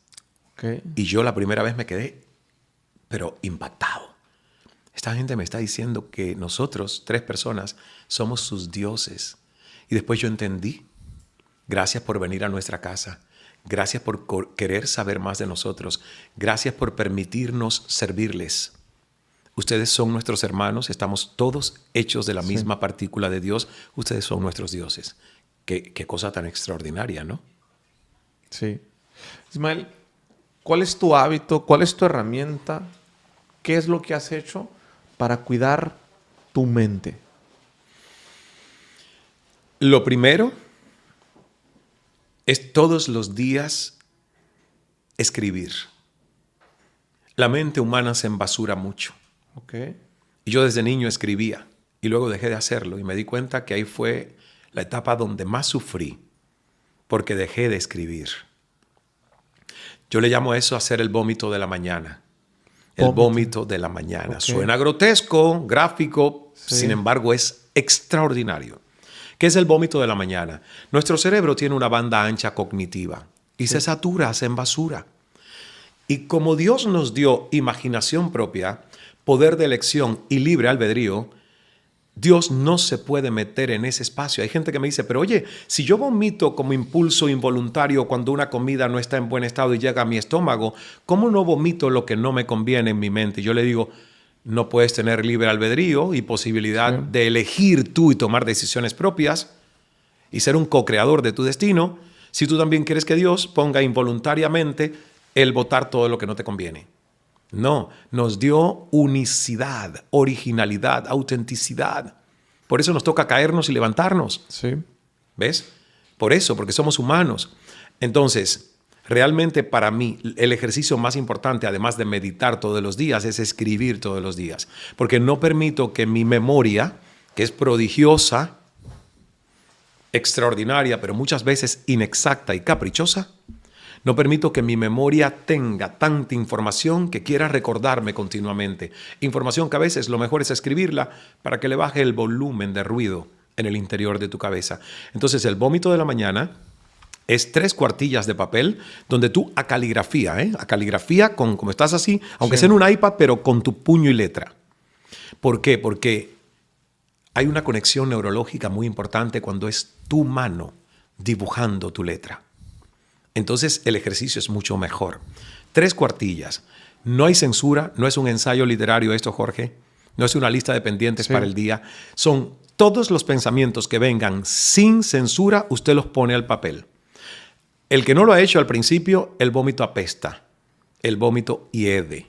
Okay. Y yo la primera vez me quedé, pero impactado. Esta gente me está diciendo que nosotros, 3 personas, somos sus dioses. Y después yo entendí. Gracias por venir a nuestra casa. Gracias por querer saber más de nosotros. Gracias por permitirnos servirles. Ustedes son nuestros hermanos. Estamos todos hechos de la misma partícula de Dios. Ustedes son nuestros dioses. Qué cosa tan extraordinaria, ¿no? Sí. Ismael, ¿cuál es tu hábito? ¿Cuál es tu herramienta? ¿Qué es lo que has hecho para cuidar tu mente? Lo primero es todos los días escribir. La mente humana se embasura mucho. Okay. Y yo desde niño escribía y luego dejé de hacerlo y me di cuenta que ahí fue la etapa donde más sufrí porque dejé de escribir. Yo le llamo a eso hacer el vómito de la mañana. El vómito de la mañana. Okay. Suena grotesco, gráfico, sin embargo es extraordinario. ¿Qué es el vómito de la mañana? Nuestro cerebro tiene una banda ancha cognitiva y se satura, se embasura. Y como Dios nos dio imaginación propia, poder de elección y libre albedrío, Dios no se puede meter en ese espacio. Hay gente que me dice, pero oye, si yo vomito como impulso involuntario cuando una comida no está en buen estado y llega a mi estómago, ¿cómo no vomito lo que no me conviene en mi mente? Y yo le digo, no puedes tener libre albedrío y posibilidad de elegir tú y tomar decisiones propias y ser un co-creador de tu destino si tú también quieres que Dios ponga involuntariamente el votar todo lo que no te conviene. No, nos dio unicidad, originalidad, autenticidad. Por eso nos toca caernos y levantarnos. Sí. ¿Ves? Por eso, porque somos humanos. Entonces, realmente para mí el ejercicio más importante, además de meditar todos los días, es escribir todos los días. Porque no permito que mi memoria, que es prodigiosa, extraordinaria, pero muchas veces inexacta y caprichosa, no permito que mi memoria tenga tanta información que quiera recordarme continuamente. Información que a veces lo mejor es escribirla para que le baje el volumen de ruido en el interior de tu cabeza. Entonces, el vómito de la mañana es 3 cuartillas de papel donde tú a caligrafía, como estás así, aunque sea en un iPad, pero con tu puño y letra. ¿Por qué? Porque hay una conexión neurológica muy importante cuando es tu mano dibujando tu letra. Entonces el ejercicio es mucho mejor. 3 cuartillas. No hay censura, no es un ensayo literario esto, Jorge. No es una lista de pendientes para el día. Son todos los pensamientos que vengan sin censura, usted los pone al papel. El que no lo ha hecho al principio, el vómito apesta. El vómito hiede.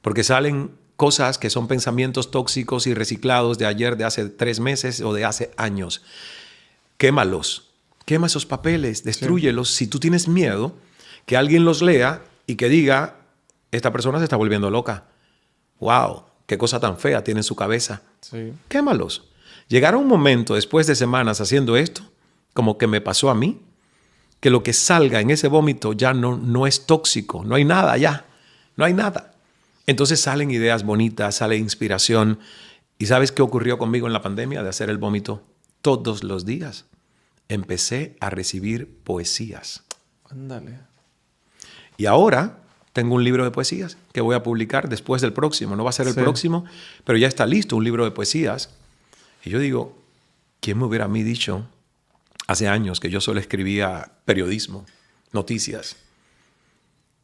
Porque salen cosas que son pensamientos tóxicos y reciclados de ayer, de hace 3 meses o de hace años. Quémalos. Quema esos papeles, destrúyelos. Si tú tienes miedo que alguien los lea y que diga, esta persona se está volviendo loca. ¡Wow! ¡Qué cosa tan fea tiene en su cabeza! Sí. Quémalos. Llegará un momento después de semanas haciendo esto, como que me pasó a mí, que lo que salga en ese vómito ya no es tóxico. No hay nada ya. No hay nada. Entonces salen ideas bonitas, sale inspiración. ¿Y sabes qué ocurrió conmigo en la pandemia de hacer el vómito todos los días? Empecé a recibir poesías. Ándale. Y ahora tengo un libro de poesías que voy a publicar después del próximo. No va a ser el próximo, pero ya está listo un libro de poesías. Y yo digo, ¿quién me hubiera a mí dicho hace años que yo solo escribía periodismo, noticias,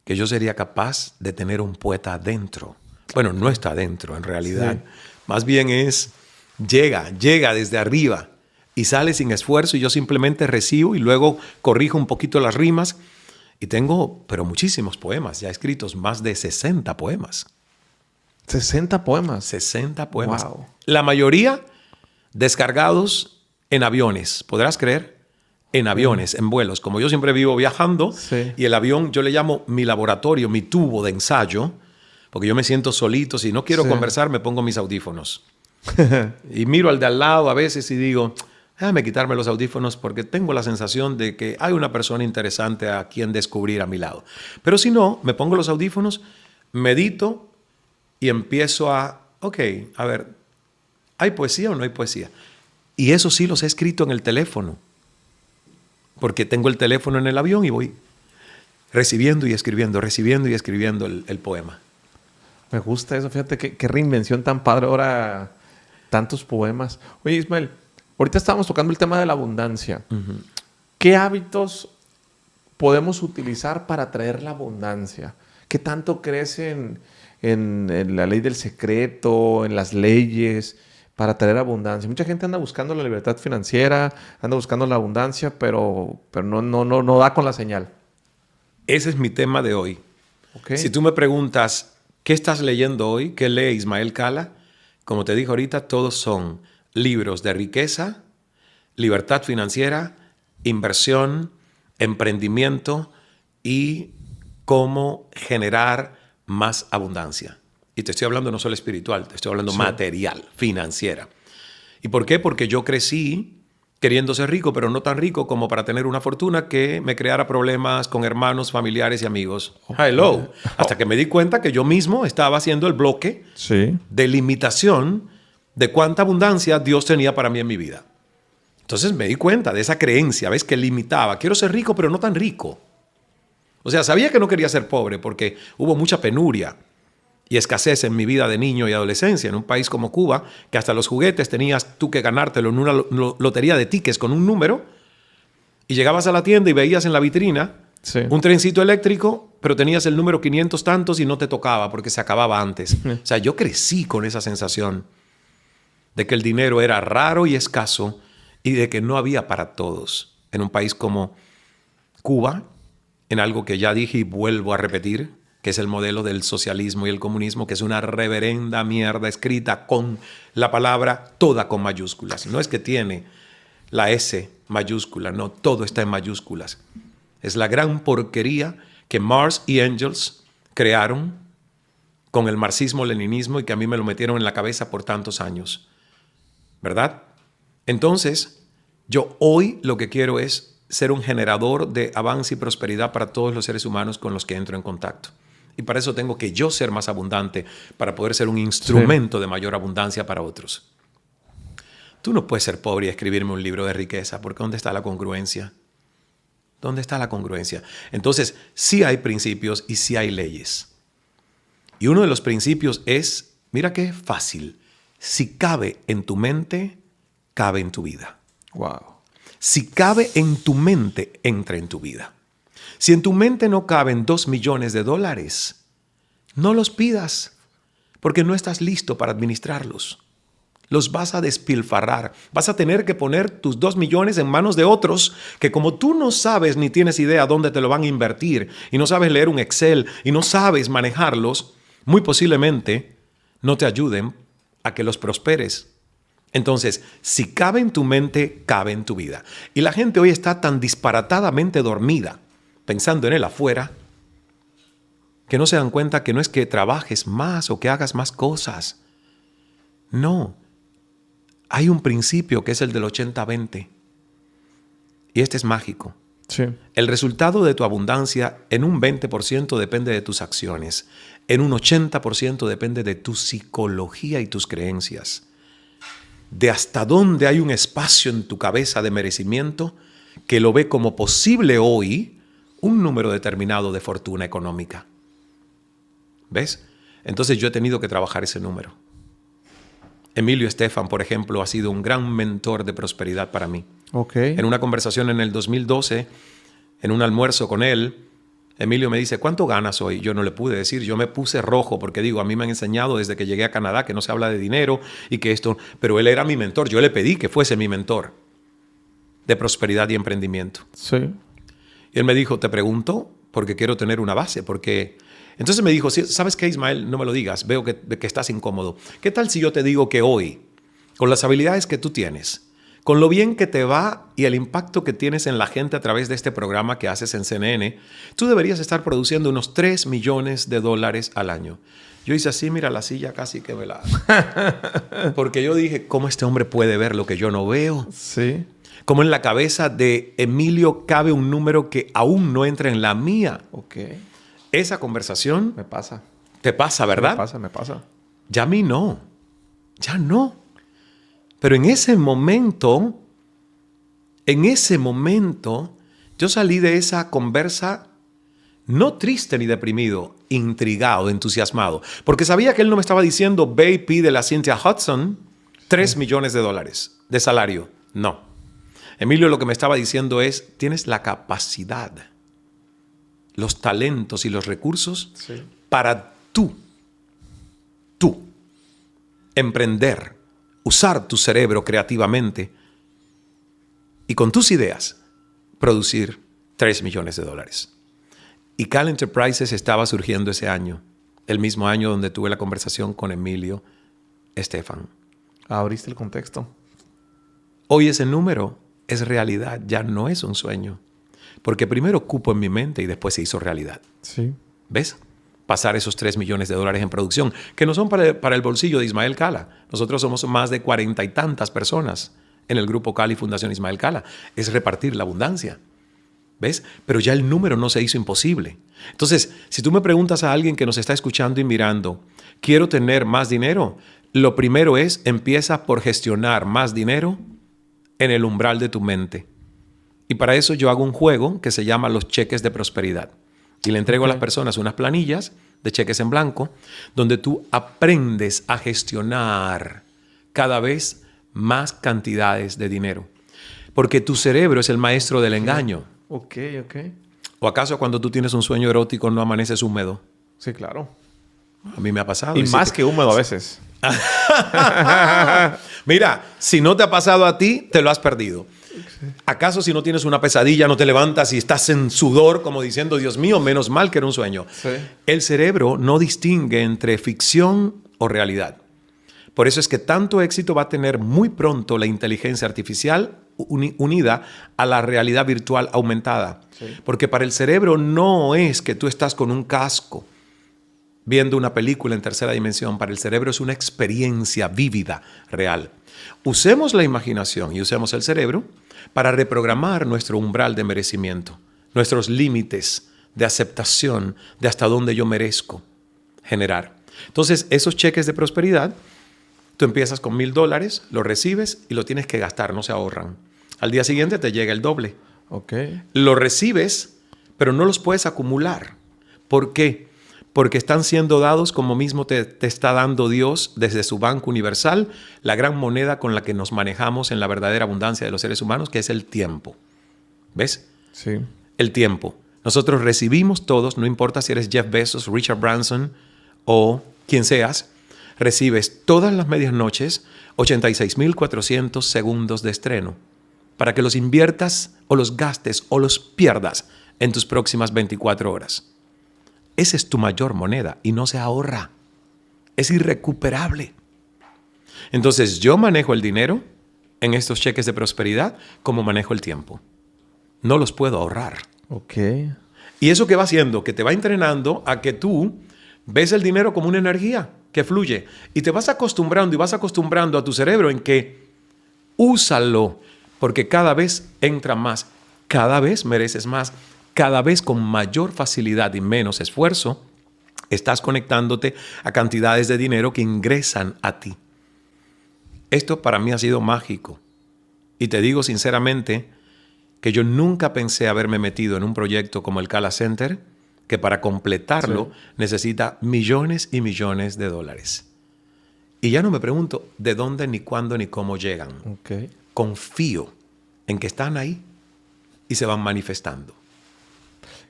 que yo sería capaz de tener un poeta adentro? Bueno, no está adentro en realidad. Sí. Más bien llega desde arriba. Y sale sin esfuerzo y yo simplemente recibo y luego corrijo un poquito las rimas Y tengo, pero muchísimos poemas, ya escritos, más de 60 poemas. 60 poemas. 60 poemas. Wow. La mayoría descargados en aviones, ¿podrás creer? En aviones, en vuelos. Como yo siempre vivo viajando, Sí. y el avión yo le llamo mi laboratorio, mi tubo de ensayo, porque yo me siento solito. Si no quiero Sí. conversar, me pongo mis audífonos. Y miro al de al lado a veces y digo, déjame quitarme los audífonos porque tengo la sensación de que hay una persona interesante a quien descubrir a mi lado. Pero si no, me pongo los audífonos, medito y empiezo ok, a ver, ¿hay poesía o no hay poesía? Y eso sí los he escrito en el teléfono, porque tengo el teléfono en el avión y voy recibiendo y escribiendo el poema. Me gusta eso. Fíjate qué reinvención tan padre ahora. Tantos poemas. Oye, Ismael, ahorita estábamos tocando el tema de la abundancia. Uh-huh. ¿Qué hábitos podemos utilizar para atraer la abundancia? ¿Qué tanto crees en la ley del secreto, en las leyes para traer abundancia? Mucha gente anda buscando la libertad financiera, anda buscando la abundancia, pero no da con la señal. Ese es mi tema de hoy. Okay. Si tú me preguntas, ¿qué estás leyendo hoy? ¿Qué lee Ismael Cala? Como te dije ahorita, todos son libros de riqueza, libertad financiera, inversión, emprendimiento y cómo generar más abundancia. Y te estoy hablando no solo espiritual, te estoy hablando material, financiera. ¿Y por qué? Porque yo crecí queriendo ser rico, pero no tan rico como para tener una fortuna que me creara problemas con hermanos, familiares y amigos. Hello. Hasta que me di cuenta que yo mismo estaba haciendo el bloque de limitación de cuánta abundancia Dios tenía para mí en mi vida. Entonces me di cuenta de esa creencia, ¿ves? Que limitaba. Quiero ser rico, pero no tan rico. O sea, sabía que no quería ser pobre porque hubo mucha penuria y escasez en mi vida de niño y adolescencia, en un país como Cuba, que hasta los juguetes tenías tú que ganártelo en una lotería de tickets con un número, y llegabas a la tienda y veías en la vitrina un trencito eléctrico, pero tenías el número 500 tantos y no te tocaba porque se acababa antes. O sea, yo crecí con esa sensación de que el dinero era raro y escaso y de que no había para todos. En un país como Cuba, en algo que ya dije y vuelvo a repetir, que es el modelo del socialismo y el comunismo, que es una reverenda mierda escrita con la palabra toda con mayúsculas. No es que tiene la S mayúscula, no, todo está en mayúsculas. Es la gran porquería que Marx y Engels crearon con el marxismo-leninismo y que a mí me lo metieron en la cabeza por tantos años. ¿Verdad? Entonces, yo hoy lo que quiero es ser un generador de avance y prosperidad para todos los seres humanos con los que entro en contacto. Y para eso tengo que yo ser más abundante para poder ser un instrumento de mayor abundancia para otros. Tú no puedes ser pobre y escribirme un libro de riqueza, porque ¿dónde está la congruencia? ¿Dónde está la congruencia? Entonces, sí hay principios y sí hay leyes. Y uno de los principios es, mira qué fácil, si cabe en tu mente, cabe en tu vida. Wow. Si cabe en tu mente, entra en tu vida. Si en tu mente no caben $2 millones, no los pidas, porque no estás listo para administrarlos. Los vas a despilfarrar. Vas a tener que poner tus 2 millones en manos de otros que, como tú no sabes ni tienes idea dónde te lo van a invertir y no sabes leer un Excel y no sabes manejarlos, muy posiblemente no te ayuden a que los prosperes. Entonces, si cabe en tu mente, cabe en tu vida. Y la gente hoy está tan disparatadamente dormida, pensando en el afuera, que no se dan cuenta que no es que trabajes más o que hagas más cosas. No. Hay un principio que es el del 80-20. Y este es mágico. Sí. El resultado de tu abundancia en un 20% depende de tus acciones. En un 80% depende de tu psicología y tus creencias. De hasta dónde hay un espacio en tu cabeza de merecimiento que lo ve como posible hoy un número determinado de fortuna económica. ¿Ves? Entonces yo he tenido que trabajar ese número. Emilio Estefan, por ejemplo, ha sido un gran mentor de prosperidad para mí. Okay. En una conversación en el 2012, en un almuerzo con él, Emilio me dice, ¿cuánto ganas hoy? Yo no le pude decir, yo me puse rojo porque digo, a mí me han enseñado desde que llegué a Canadá que no se habla de dinero y que esto, pero él era mi mentor, yo le pedí que fuese mi mentor de prosperidad y emprendimiento. Sí. Y él me dijo, te pregunto porque quiero tener una base, porque... Entonces me dijo, ¿sabes qué, Ismael? No me lo digas, veo que estás incómodo. ¿Qué tal si yo te digo que hoy, con las habilidades que tú tienes, con lo bien que te va y el impacto que tienes en la gente a través de este programa que haces en CNN, tú deberías estar produciendo unos $3 millones al año? Yo hice así, mira, la silla casi que me la... Porque yo dije, ¿cómo este hombre puede ver lo que yo no veo? Sí. ¿Cómo en la cabeza de Emilio cabe un número que aún no entra en la mía? Ok. Esa conversación... Me pasa. Te pasa, ¿verdad? Me pasa. Ya a mí no. Ya no. Pero en ese momento, yo salí de esa conversa no triste ni deprimido, intrigado, entusiasmado. Porque sabía que él no me estaba diciendo, ve y pide a Cynthia Hudson $3 millones de salario. No. Emilio lo que me estaba diciendo es, tienes la capacidad, los talentos y los recursos para tú, emprender, usar tu cerebro creativamente y con tus ideas producir $3 millones. Y Cal Enterprises estaba surgiendo ese año, el mismo año donde tuve la conversación con Emilio Estefan. Abriste el contexto. Hoy ese número es realidad, ya no es un sueño. Porque primero cupo en mi mente y después se hizo realidad. Sí. ¿Ves? Pasar esos $3 millones en producción, que no son para el bolsillo de Ismael Cala. Nosotros somos más de 40 y tantas personas en el Grupo Cala y Fundación Ismael Cala. Es repartir la abundancia. ¿Ves? Pero ya el número no se hizo imposible. Entonces, si tú me preguntas a alguien que nos está escuchando y mirando, ¿quiero tener más dinero? Lo primero es, empieza por gestionar más dinero en el umbral de tu mente. Y para eso yo hago un juego que se llama los cheques de prosperidad. Y le entrego a las personas unas planillas de cheques en blanco donde tú aprendes a gestionar cada vez más cantidades de dinero. Porque tu cerebro es el maestro del engaño. Ok. ¿O acaso cuando tú tienes un sueño erótico no amaneces húmedo? Sí, claro. A mí me ha pasado. Y más que húmedo a veces. Mira, si no te ha pasado a ti, te lo has perdido. ¿Acaso si no tienes una pesadilla no te levantas y estás en sudor como diciendo, Dios mío, menos mal que era un sueño? Sí. El cerebro no distingue entre ficción o realidad. Por eso es que tanto éxito va a tener muy pronto la inteligencia artificial unida a la realidad virtual aumentada. Sí. Porque para el cerebro no es que tú estás con un casco viendo una película en tercera dimensión. Para el cerebro es una experiencia vívida, real. Usemos la imaginación y usemos el cerebro para reprogramar nuestro umbral de merecimiento, nuestros límites de aceptación de hasta dónde yo merezco generar. Entonces, esos cheques de prosperidad, tú empiezas con $1,000, lo recibes y lo tienes que gastar, no se ahorran. Al día siguiente te llega el doble. Okay. Lo recibes, pero no los puedes acumular. ¿Por qué? Porque están siendo dados como mismo te está dando Dios desde su banco universal, la gran moneda con la que nos manejamos en la verdadera abundancia de los seres humanos, que es el tiempo. ¿Ves? Sí. El tiempo. Nosotros recibimos todos, no importa si eres Jeff Bezos, Richard Branson o quien seas, recibes todas las medias noches 86.400 segundos de estreno para que los inviertas o los gastes o los pierdas en tus próximas 24 horas. Esa es tu mayor moneda y no se ahorra. Es irrecuperable. Entonces yo manejo el dinero en estos cheques de prosperidad como manejo el tiempo. No los puedo ahorrar. Ok. ¿Y eso qué va haciendo? Que te va entrenando a que tú ves el dinero como una energía que fluye. Y te vas acostumbrando a tu cerebro en que úsalo porque cada vez entra más, cada vez mereces más. Cada vez con mayor facilidad y menos esfuerzo, estás conectándote a cantidades de dinero que ingresan a ti. Esto para mí ha sido mágico. Y te digo sinceramente que yo nunca pensé haberme metido en un proyecto como el Cala Center, que para completarlo necesita millones y millones de dólares. Y ya no me pregunto de dónde, ni cuándo, ni cómo llegan. Okay. Confío en que están ahí y se van manifestando.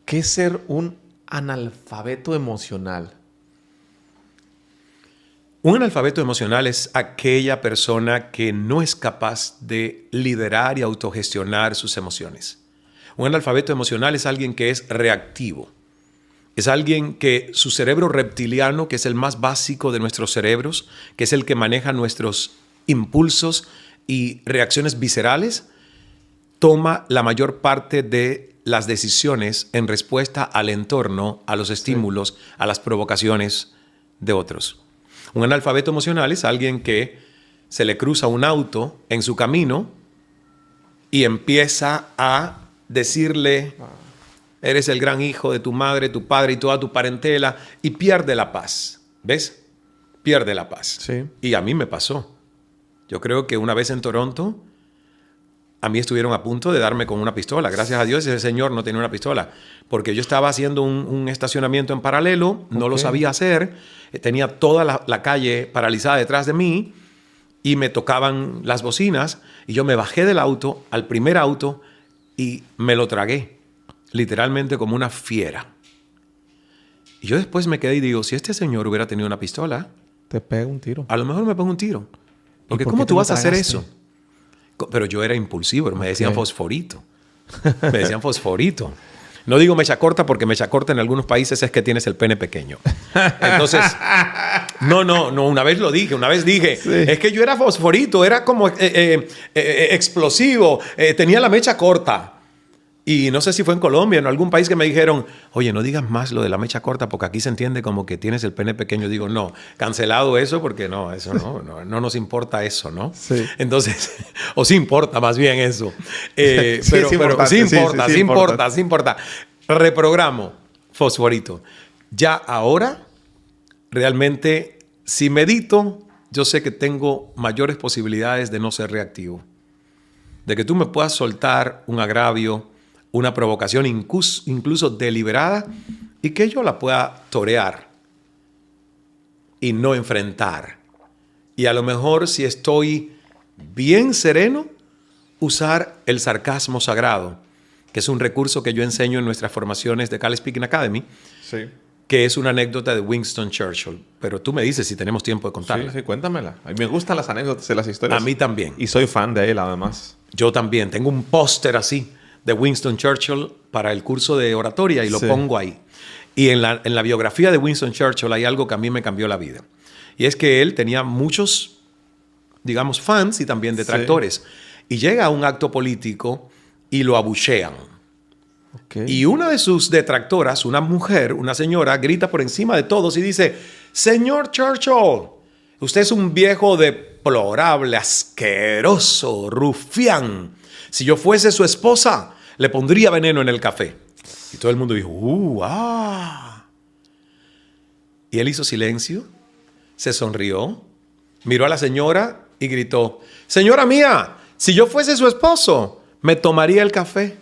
¿Qué es ser un analfabeto emocional? Un analfabeto emocional es aquella persona que no es capaz de liderar y autogestionar sus emociones. Un analfabeto emocional es alguien que es reactivo. Es alguien que su cerebro reptiliano, que es el más básico de nuestros cerebros, que es el que maneja nuestros impulsos y reacciones viscerales, toma la mayor parte de las decisiones en respuesta al entorno, a los estímulos, a las provocaciones de otros. Un analfabeto emocional es alguien que se le cruza un auto en su camino y empieza a decirle: eres el gran hijo de tu madre, tu padre y toda tu parentela, y pierde la paz. ¿Ves? Pierde la paz. Sí. Y a mí me pasó. Yo creo que una vez en Toronto, a mí estuvieron a punto de darme con una pistola. Gracias a Dios ese señor no tenía una pistola, porque yo estaba haciendo un estacionamiento en paralelo, no lo sabía hacer, tenía toda la calle paralizada detrás de mí y me tocaban las bocinas y yo me bajé del auto, al primer auto, y me lo tragué, literalmente como una fiera. Y yo después me quedé y digo, si este señor hubiera tenido una pistola, te pega un tiro. A lo mejor me pongo un tiro. Porque por ¿cómo qué tú te vas a lo hacer tragaste? eso? Pero yo era impulsivo, me decían fosforito. Me decían fosforito. No digo mecha corta porque mecha corta en algunos países es que tienes el pene pequeño. Entonces, no, una vez lo dije, Sí. es que yo era fosforito, era como explosivo, tenía la mecha corta. Y no sé si fue en Colombia, en algún país que me dijeron, oye, no digas más lo de la mecha corta porque aquí se entiende como que tienes el pene pequeño. Digo, no, cancelado eso porque no, eso no nos importa eso, ¿no? Sí. Entonces, o sí importa más bien eso. Sí, pero importante, sí importa. Reprogramo, fosforito. Ya ahora, realmente, si medito, yo sé que tengo mayores posibilidades de no ser reactivo. De que tú me puedas soltar un agravio, una provocación incluso deliberada, y que yo la pueda torear y no enfrentar. Y a lo mejor, si estoy bien sereno, usar el sarcasmo sagrado, que es un recurso que yo enseño en nuestras formaciones de Cal Speaking Academy, Sí. que es una anécdota de Winston Churchill. Pero tú me dices si tenemos tiempo de contarla. Sí, cuéntamela. A mí me gustan las anécdotas de las historias. A mí también. Y soy fan de él, además. Yo también. Tengo un póster así de Winston Churchill para el curso de oratoria y lo pongo ahí. Y en la biografía de Winston Churchill hay algo que a mí me cambió la vida. Y es que él tenía muchos, digamos, fans y también detractores. Y llega a un acto político y lo abuchean. Okay. Y una de sus detractoras, una mujer, una señora, grita por encima de todos y dice: señor Churchill, usted es un viejo deplorable, asqueroso, rufián. Si yo fuese su esposa, le pondría veneno en el café. Y todo el mundo dijo, Y él hizo silencio, se sonrió, miró a la señora y gritó: señora mía, si yo fuese su esposo, me tomaría el café.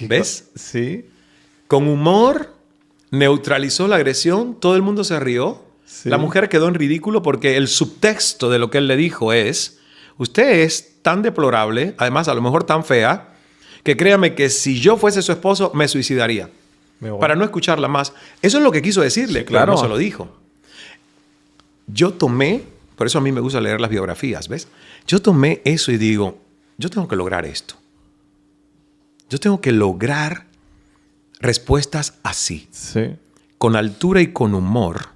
¿Ves? Sí. Con humor neutralizó la agresión, todo el mundo se rió. Sí. La mujer quedó en ridículo porque el subtexto de lo que él le dijo es: usted es tan deplorable, además a lo mejor tan fea, que créame que si yo fuese su esposo me suicidaría. Para no escucharla más. Eso es lo que quiso decirle, Sí, claro. pero no se lo dijo. Yo tomé, por eso a mí me gusta leer las biografías, ¿ves? Yo tomé eso y digo, yo tengo que lograr esto. Yo tengo que lograr respuestas así, Sí. con altura y con humor,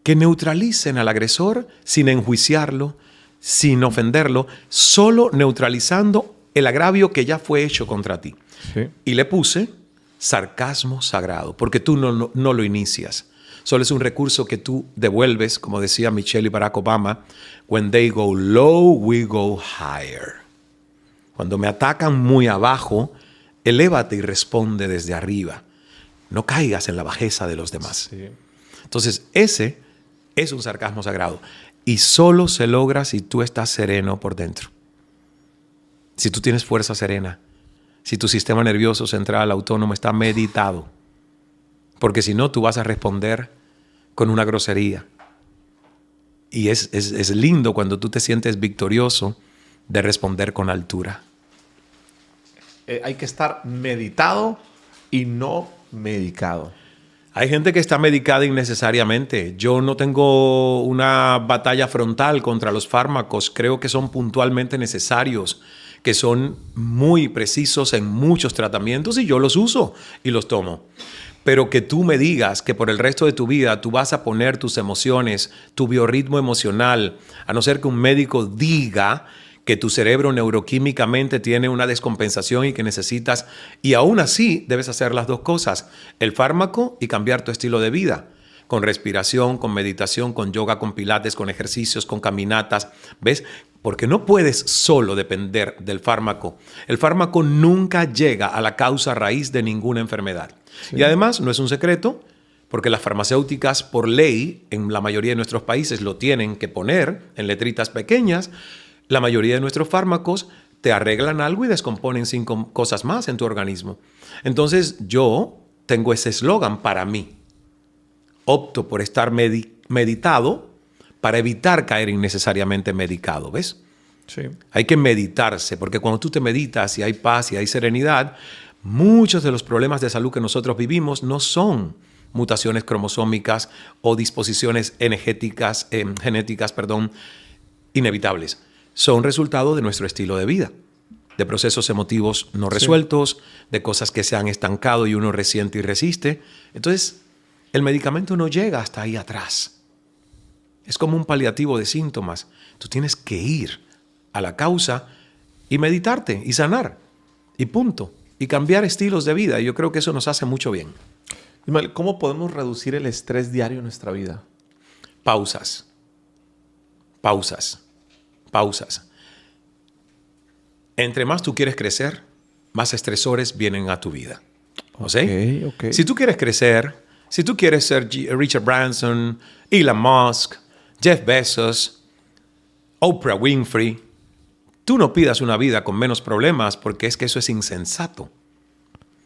que neutralicen al agresor sin enjuiciarlo, sin ofenderlo, solo neutralizando el agravio que ya fue hecho contra ti. Sí. Y le puse sarcasmo sagrado, porque tú no lo inicias. Solo es un recurso que tú devuelves, como decía Michelle y Barack Obama, when they go low, we go higher. Cuando me atacan muy abajo, elévate y responde desde arriba. No caigas en la bajeza de los demás. Sí. Entonces, ese es un sarcasmo sagrado. Y solo se logra si tú estás sereno por dentro. Si tú tienes fuerza serena. Si tu sistema nervioso central autónomo está meditado. Porque si no, tú vas a responder con una grosería. Y es lindo cuando tú te sientes victorioso de responder con altura. Hay que estar meditado y no medicado. Hay gente que está medicada innecesariamente. Yo no tengo una batalla frontal contra los fármacos. Creo que son puntualmente necesarios, que son muy precisos en muchos tratamientos y yo los uso y los tomo. Pero que tú me digas que por el resto de tu vida tú vas a poner tus emociones, tu biorritmo emocional, a no ser que un médico diga que tu cerebro neuroquímicamente tiene una descompensación y que necesitas, y aún así debes hacer las dos cosas, el fármaco y cambiar tu estilo de vida, con respiración, con meditación, con yoga, con pilates, con ejercicios, con caminatas, ¿ves? Porque no puedes solo depender del fármaco. El fármaco nunca llega a la causa raíz de ninguna enfermedad. Sí. Y además no es un secreto, porque las farmacéuticas por ley en la mayoría de nuestros países lo tienen que poner en letritas pequeñas. La mayoría de nuestros fármacos te arreglan algo y descomponen 5 cosas más en tu organismo. Entonces yo tengo ese eslogan para mí. Opto por estar meditado para evitar caer innecesariamente medicado, ¿ves? Sí. Hay que meditarse, porque cuando tú te meditas y hay paz y hay serenidad, muchos de los problemas de salud que nosotros vivimos no son mutaciones cromosómicas o disposiciones genéticas, inevitables. Son resultado de nuestro estilo de vida, de procesos emotivos no resueltos, de cosas que se han estancado y uno resiente y resiste. Entonces, el medicamento no llega hasta ahí atrás. Es como un paliativo de síntomas. Tú tienes que ir a la causa y meditarte y sanar. Y punto. Y cambiar estilos de vida. Y yo creo que eso nos hace mucho bien. ¿Cómo podemos reducir el estrés diario en nuestra vida? Pausas. Pausas. Pausas. Entre más tú quieres crecer, más estresores vienen a tu vida. ¿Sí? Okay. Si tú quieres crecer, si tú quieres ser Richard Branson, Elon Musk, Jeff Bezos, Oprah Winfrey, tú no pidas una vida con menos problemas porque es que eso es insensato.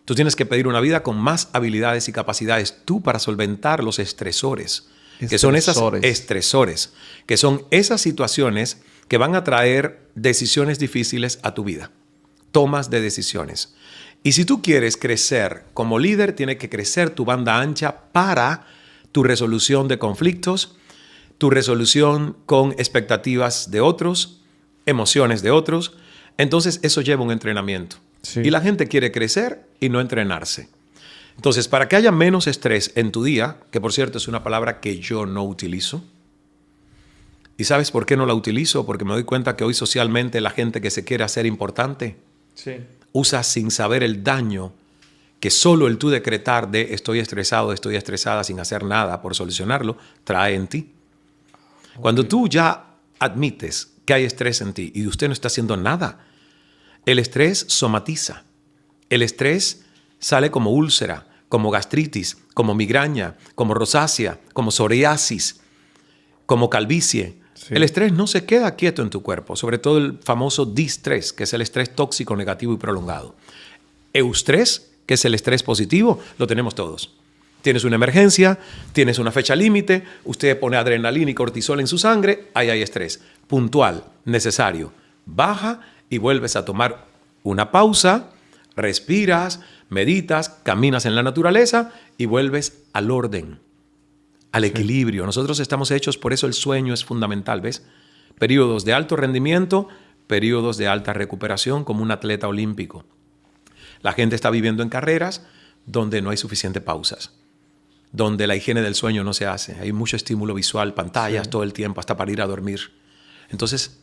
Tú tienes que pedir una vida con más habilidades y capacidades tú para solventar los estresores. Que son esas estresores, que son esas situaciones que van a traer decisiones difíciles a tu vida, tomas de decisiones. Y si tú quieres crecer como líder, tiene que crecer tu banda ancha para tu resolución de conflictos, tu resolución con expectativas de otros, emociones de otros. Entonces eso lleva un entrenamiento. Sí. Y la gente quiere crecer y no entrenarse. Entonces, para que haya menos estrés en tu día, que por cierto es una palabra que yo no utilizo, ¿y sabes por qué no la utilizo? Porque me doy cuenta que hoy socialmente la gente que se quiere hacer importante usa sin saber el daño que solo el tú decretar de estoy estresado, estoy estresada sin hacer nada por solucionarlo, trae en ti. Cuando tú ya admites que hay estrés en ti y usted no está haciendo nada, el estrés somatiza. El estrés sale como úlcera, como gastritis, como migraña, como rosácea, como psoriasis, como calvicie. Sí. El estrés no se queda quieto en tu cuerpo, sobre todo el famoso distrés, que es el estrés tóxico, negativo y prolongado. Eustrés, que es el estrés positivo, lo tenemos todos. Tienes una emergencia, tienes una fecha límite, usted pone adrenalina y cortisol en su sangre, ahí hay estrés. Puntual, necesario. Baja y vuelves a tomar una pausa, respiras, meditas, caminas en la naturaleza y vuelves al orden, al equilibrio. Nosotros estamos hechos, por eso el sueño es fundamental, ¿ves? Periodos de alto rendimiento, periodos de alta recuperación, como un atleta olímpico. La gente está viviendo en carreras donde no hay suficientes pausas, donde la higiene del sueño no se hace. Hay mucho estímulo visual, pantallas todo el tiempo, hasta para ir a dormir. Entonces,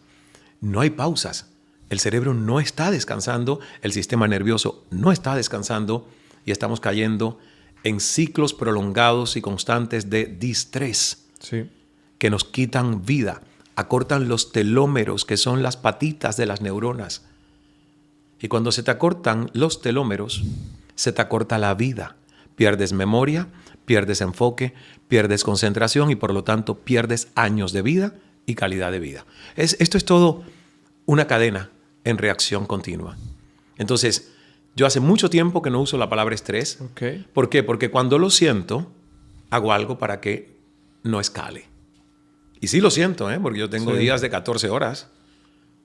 no hay pausas. El cerebro no está descansando, el sistema nervioso no está descansando y estamos cayendo en ciclos prolongados y constantes de distrés que nos quitan vida, acortan los telómeros, que son las patitas de las neuronas. Y cuando se te acortan los telómeros, se te acorta la vida. Pierdes memoria, pierdes enfoque, pierdes concentración y por lo tanto pierdes años de vida y calidad de vida. Esto es todo una cadena en reacción continua. Entonces, yo hace mucho tiempo que no uso la palabra estrés. Okay. ¿Por qué? Porque cuando lo siento, hago algo para que no escale. Y sí lo siento, porque yo tengo días de 14 horas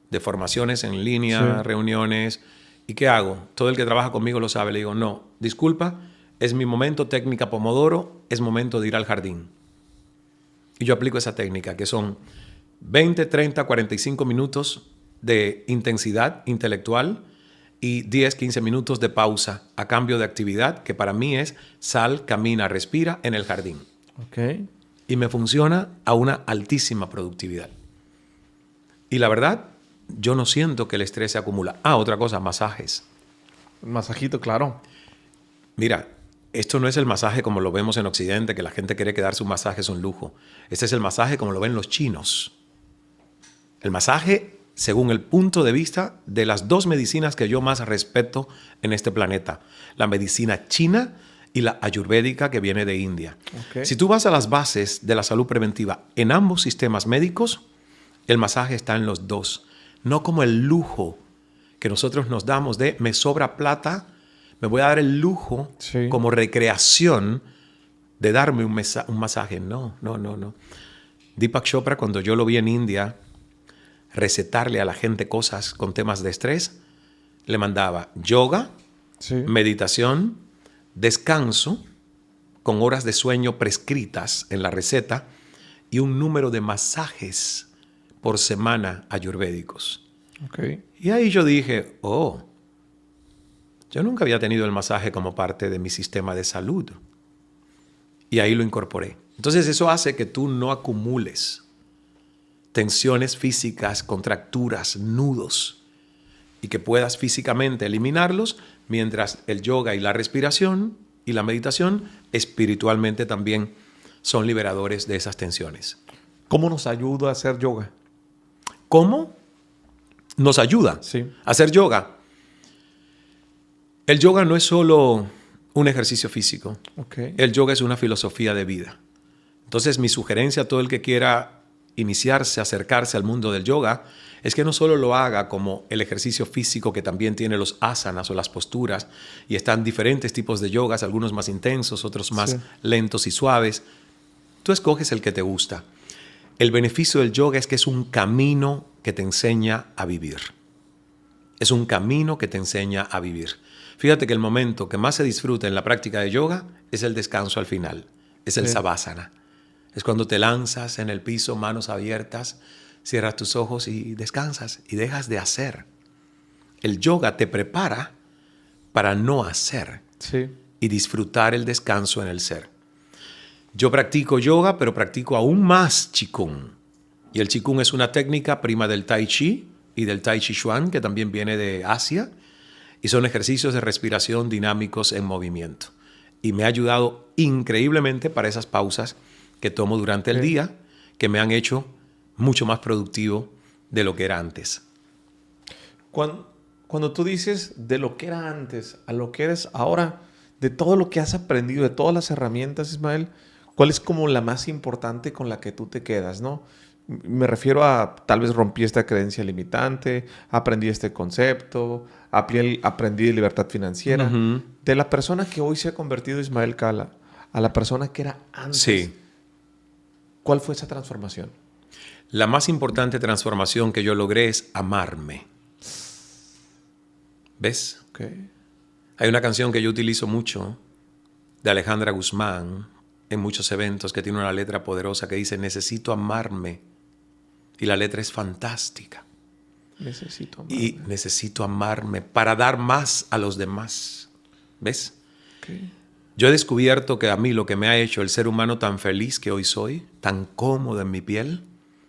de formaciones en línea, reuniones. ¿Y qué hago? Todo el que trabaja conmigo lo sabe. Le digo, no, disculpa, es mi momento, técnica Pomodoro, es momento de ir al jardín. Y yo aplico esa técnica, que son 20, 30, 45 minutos de intensidad intelectual y 10, 15 minutos de pausa a cambio de actividad, que para mí es sal, camina, respira en el jardín. Ok. Y me funciona a una altísima productividad. Y la verdad, yo no siento que el estrés se acumula. Otra cosa, masajes. Un masajito, claro. Mira, esto no es el masaje como lo vemos en Occidente, que la gente cree que darse un masaje es un lujo. Este es el masaje como lo ven los chinos. El masaje, según el punto de vista de las dos medicinas que yo más respeto en este planeta. La medicina china y la ayurvédica, que viene de India. Okay. Si tú vas a las bases de la salud preventiva en ambos sistemas médicos, el masaje está en los dos. No como el lujo que nosotros nos damos de me sobra plata, me voy a dar el lujo como recreación de darme un masaje. No. Deepak Chopra, cuando yo lo vi en India recetarle a la gente cosas con temas de estrés, le mandaba yoga, meditación, descanso, con horas de sueño prescritas en la receta y un número de masajes por semana ayurvédicos. Okay. Y ahí yo dije, yo nunca había tenido el masaje como parte de mi sistema de salud. Y ahí lo incorporé. Entonces eso hace que tú no acumules tensiones físicas, contracturas, nudos, y que puedas físicamente eliminarlos, mientras el yoga y la respiración y la meditación espiritualmente también son liberadores de esas tensiones. ¿Cómo nos ayuda a hacer yoga? ¿Cómo nos ayuda a hacer yoga? El yoga no es solo un ejercicio físico. Okay. El yoga es una filosofía de vida. Entonces, mi sugerencia a todo el que quiera iniciarse, acercarse al mundo del yoga, es que no solo lo haga como el ejercicio físico, que también tiene los asanas o las posturas, y están diferentes tipos de yogas, algunos más intensos, otros más lentos y suaves. Tú escoges el que te gusta. El beneficio del yoga es que es un camino que te enseña a vivir. Es un camino que te enseña a vivir. Fíjate que el momento que más se disfruta en la práctica de yoga es el descanso al final, es el savasana. Es cuando te lanzas en el piso, manos abiertas, cierras tus ojos y descansas y dejas de hacer. El yoga te prepara para no hacer y disfrutar el descanso en el ser. Yo practico yoga, pero practico aún más Qigong. Y el Qigong es una técnica prima del Tai Chi y del Tai Chi Chuan, que también viene de Asia, y son ejercicios de respiración dinámicos en movimiento. Y me ha ayudado increíblemente para esas pausas que tomo durante el día, que me han hecho mucho más productivo de lo que era antes. Cuando tú dices de lo que era antes a lo que eres ahora, de todo lo que has aprendido, de todas las herramientas, Ismael, ¿cuál es como la más importante con la que tú te quedas, no? Me refiero a tal vez rompí esta creencia limitante, aprendí este concepto, aprendí de libertad financiera. De la persona que hoy se ha convertido Ismael Cala a la persona que era antes, ¿cuál fue esa transformación? La más importante transformación que yo logré es amarme. ¿Ves? Okay. Hay una canción que yo utilizo mucho de Alejandra Guzmán en muchos eventos, que tiene una letra poderosa que dice: necesito amarme. Y la letra es fantástica. Necesito amarme. Y necesito amarme para dar más a los demás. ¿Ves? Okay. Yo he descubierto que a mí lo que me ha hecho el ser humano tan feliz que hoy soy, tan cómodo en mi piel,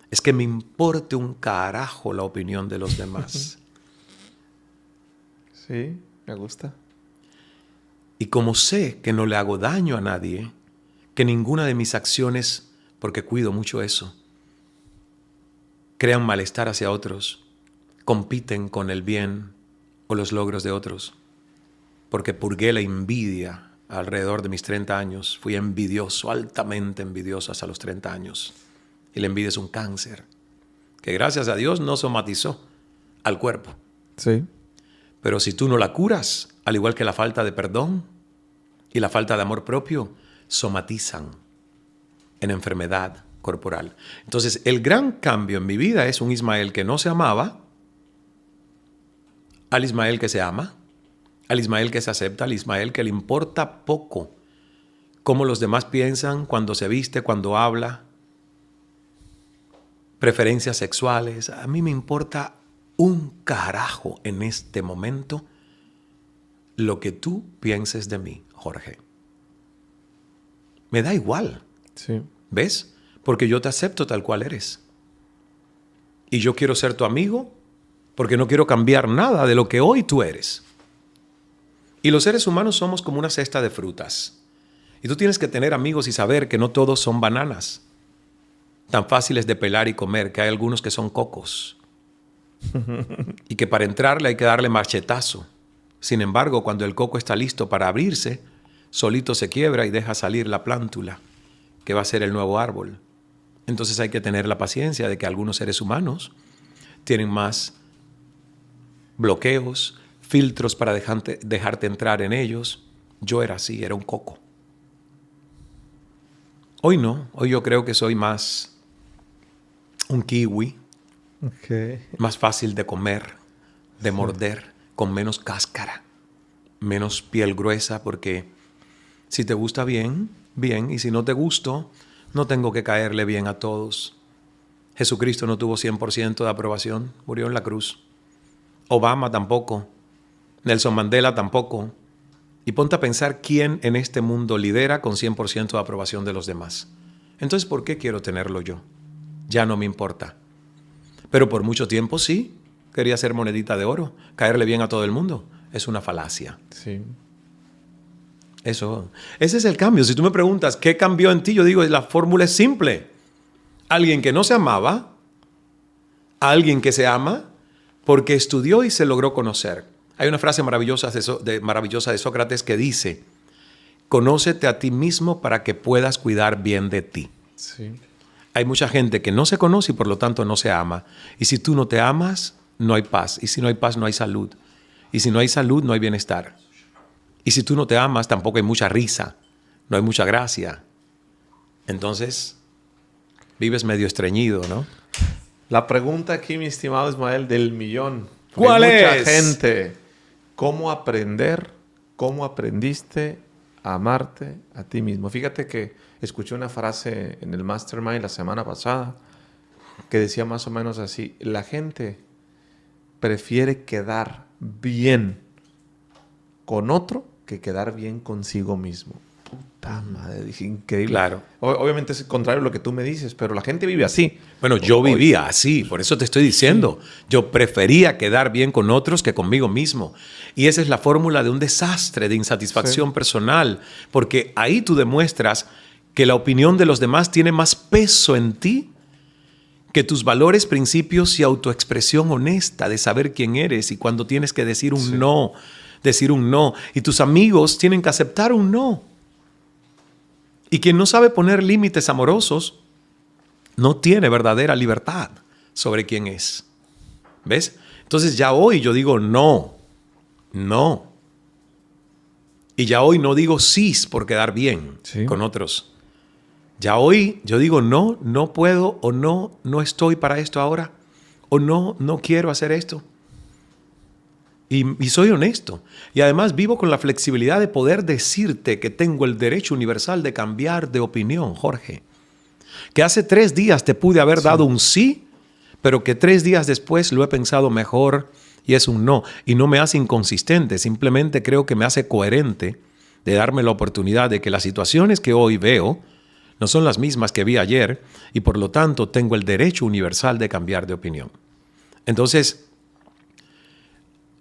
es que me importe un carajo la opinión de los demás. Sí, me gusta. Y como sé que no le hago daño a nadie, que ninguna de mis acciones, porque cuido mucho eso, crean malestar hacia otros, compiten con el bien o los logros de otros, porque purgué la envidia alrededor de mis 30 años. Fui envidioso, altamente envidioso hasta los 30 años. Y la envidia es un cáncer que, gracias a Dios, no somatizó al cuerpo. Sí. Pero si tú no la curas, al igual que la falta de perdón y la falta de amor propio, somatizan en enfermedad corporal. Entonces, el gran cambio en mi vida es un Ismael que no se amaba al Ismael que se ama, Al Ismael que se acepta, al Ismael que le importa poco cómo los demás piensan, cuando se viste, cuando habla, preferencias sexuales. A mí me importa un carajo en este momento lo que tú pienses de mí, Jorge. Me da igual. Sí. ¿Ves? Porque yo te acepto tal cual eres. Y yo quiero ser tu amigo porque no quiero cambiar nada de lo que hoy tú eres. Y los seres humanos somos como una cesta de frutas. Y tú tienes que tener amigos y saber que no todos son bananas tan fáciles de pelar y comer, que hay algunos que son cocos. Y que para entrarle hay que darle machetazo. Sin embargo, cuando el coco está listo para abrirse, solito se quiebra y deja salir la plántula, que va a ser el nuevo árbol. Entonces hay que tener la paciencia de que algunos seres humanos tienen más bloqueos, filtros para dejarte entrar en ellos. Yo era así, era un coco. Hoy no, hoy yo creo que soy más un kiwi, más fácil de comer, de morder, con menos cáscara, menos piel gruesa, porque si te gusta bien, bien, y si no te gusto, no tengo que caerle bien a todos. Jesucristo no tuvo 100% de aprobación, murió en la cruz. Obama tampoco, Nelson Mandela tampoco. Y ponte a pensar quién en este mundo lidera con 100% de aprobación de los demás. Entonces, ¿por qué quiero tenerlo yo? Ya no me importa. Pero por mucho tiempo sí, quería ser monedita de oro, caerle bien a todo el mundo. Es una falacia. Sí. Ese es el cambio. Si tú me preguntas, ¿qué cambió en ti? Yo digo, la fórmula es simple. Alguien que no se amaba, alguien que se ama, porque estudió y se logró conocer. Hay una frase maravillosa de Sócrates que dice, conócete a ti mismo para que puedas cuidar bien de ti. Sí. Hay mucha gente que no se conoce y por lo tanto no se ama. Y si tú no te amas, no hay paz. Y si no hay paz, no hay salud. Y si no hay salud, no hay bienestar. Y si tú no te amas, tampoco hay mucha risa. No hay mucha gracia. Entonces, vives medio estreñido, ¿no? La pregunta aquí, mi estimado Ismael, del millón. ¿Cuál Hay mucha es? gente. ¿Cómo aprendiste a amarte a ti mismo? Fíjate que escuché una frase en el Mastermind la semana pasada que decía más o menos así: la gente prefiere quedar bien con otro que quedar bien consigo mismo. Puta madre, dije, increíble. Claro. Obviamente es contrario a lo que tú me dices, pero la gente vive así. Bueno, yo vivía así, por eso te estoy diciendo. Sí. Yo prefería quedar bien con otros que conmigo mismo. Y esa es la fórmula de un desastre, de insatisfacción personal, porque ahí tú demuestras que la opinión de los demás tiene más peso en ti que tus valores, principios y autoexpresión honesta de saber quién eres y cuando tienes que decir un no, decir un no. Y tus amigos tienen que aceptar un no. Y quien no sabe poner límites amorosos no tiene verdadera libertad sobre quién es. ¿Ves? Entonces ya hoy yo digo no. Y ya hoy no digo sí por quedar bien con otros. Ya hoy yo digo no puedo o no estoy para esto ahora. O no quiero hacer esto. Y soy honesto. Y además vivo con la flexibilidad de poder decirte que tengo el derecho universal de cambiar de opinión, Jorge. Que hace 3 días te pude haber dado un sí, pero que 3 días después lo he pensado mejor y es un no. Y no me hace inconsistente, simplemente creo que me hace coherente de darme la oportunidad de que las situaciones que hoy veo no son las mismas que vi ayer y por lo tanto tengo el derecho universal de cambiar de opinión. Entonces,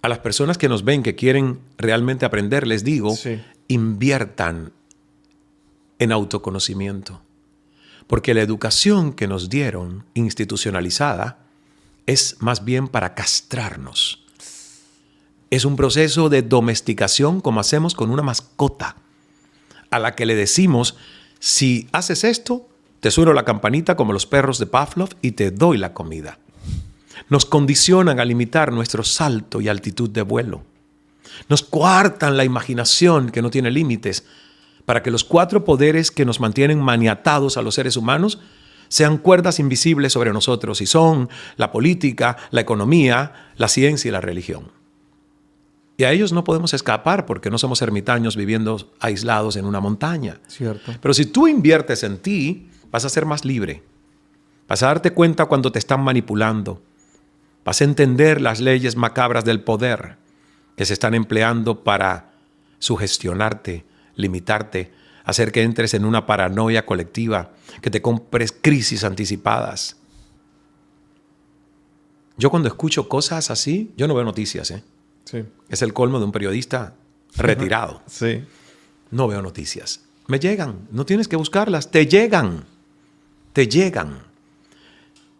a las personas que nos ven, que quieren realmente aprender, les digo, inviertan en autoconocimiento. Porque la educación que nos dieron, institucionalizada, es más bien para castrarnos. Es un proceso de domesticación como hacemos con una mascota, a la que le decimos, si haces esto, te sueno la campanita como los perros de Pavlov y te doy la comida. Nos condicionan a limitar nuestro salto y altitud de vuelo. Nos coartan la imaginación que no tiene límites para que los 4 poderes que nos mantienen maniatados a los seres humanos sean cuerdas invisibles sobre nosotros y son la política, la economía, la ciencia y la religión. Y a ellos no podemos escapar porque no somos ermitaños viviendo aislados en una montaña. Cierto. Pero si tú inviertes en ti, vas a ser más libre. Vas a darte cuenta cuando te están manipulando. Vas a entender las leyes macabras del poder que se están empleando para sugestionarte, limitarte, hacer que entres en una paranoia colectiva, que te compres crisis anticipadas. Yo cuando escucho cosas así, yo no veo noticias, ¿eh? Sí. Es el colmo de un periodista retirado. Sí. No veo noticias. Me llegan. No tienes que buscarlas. Te llegan. Te llegan.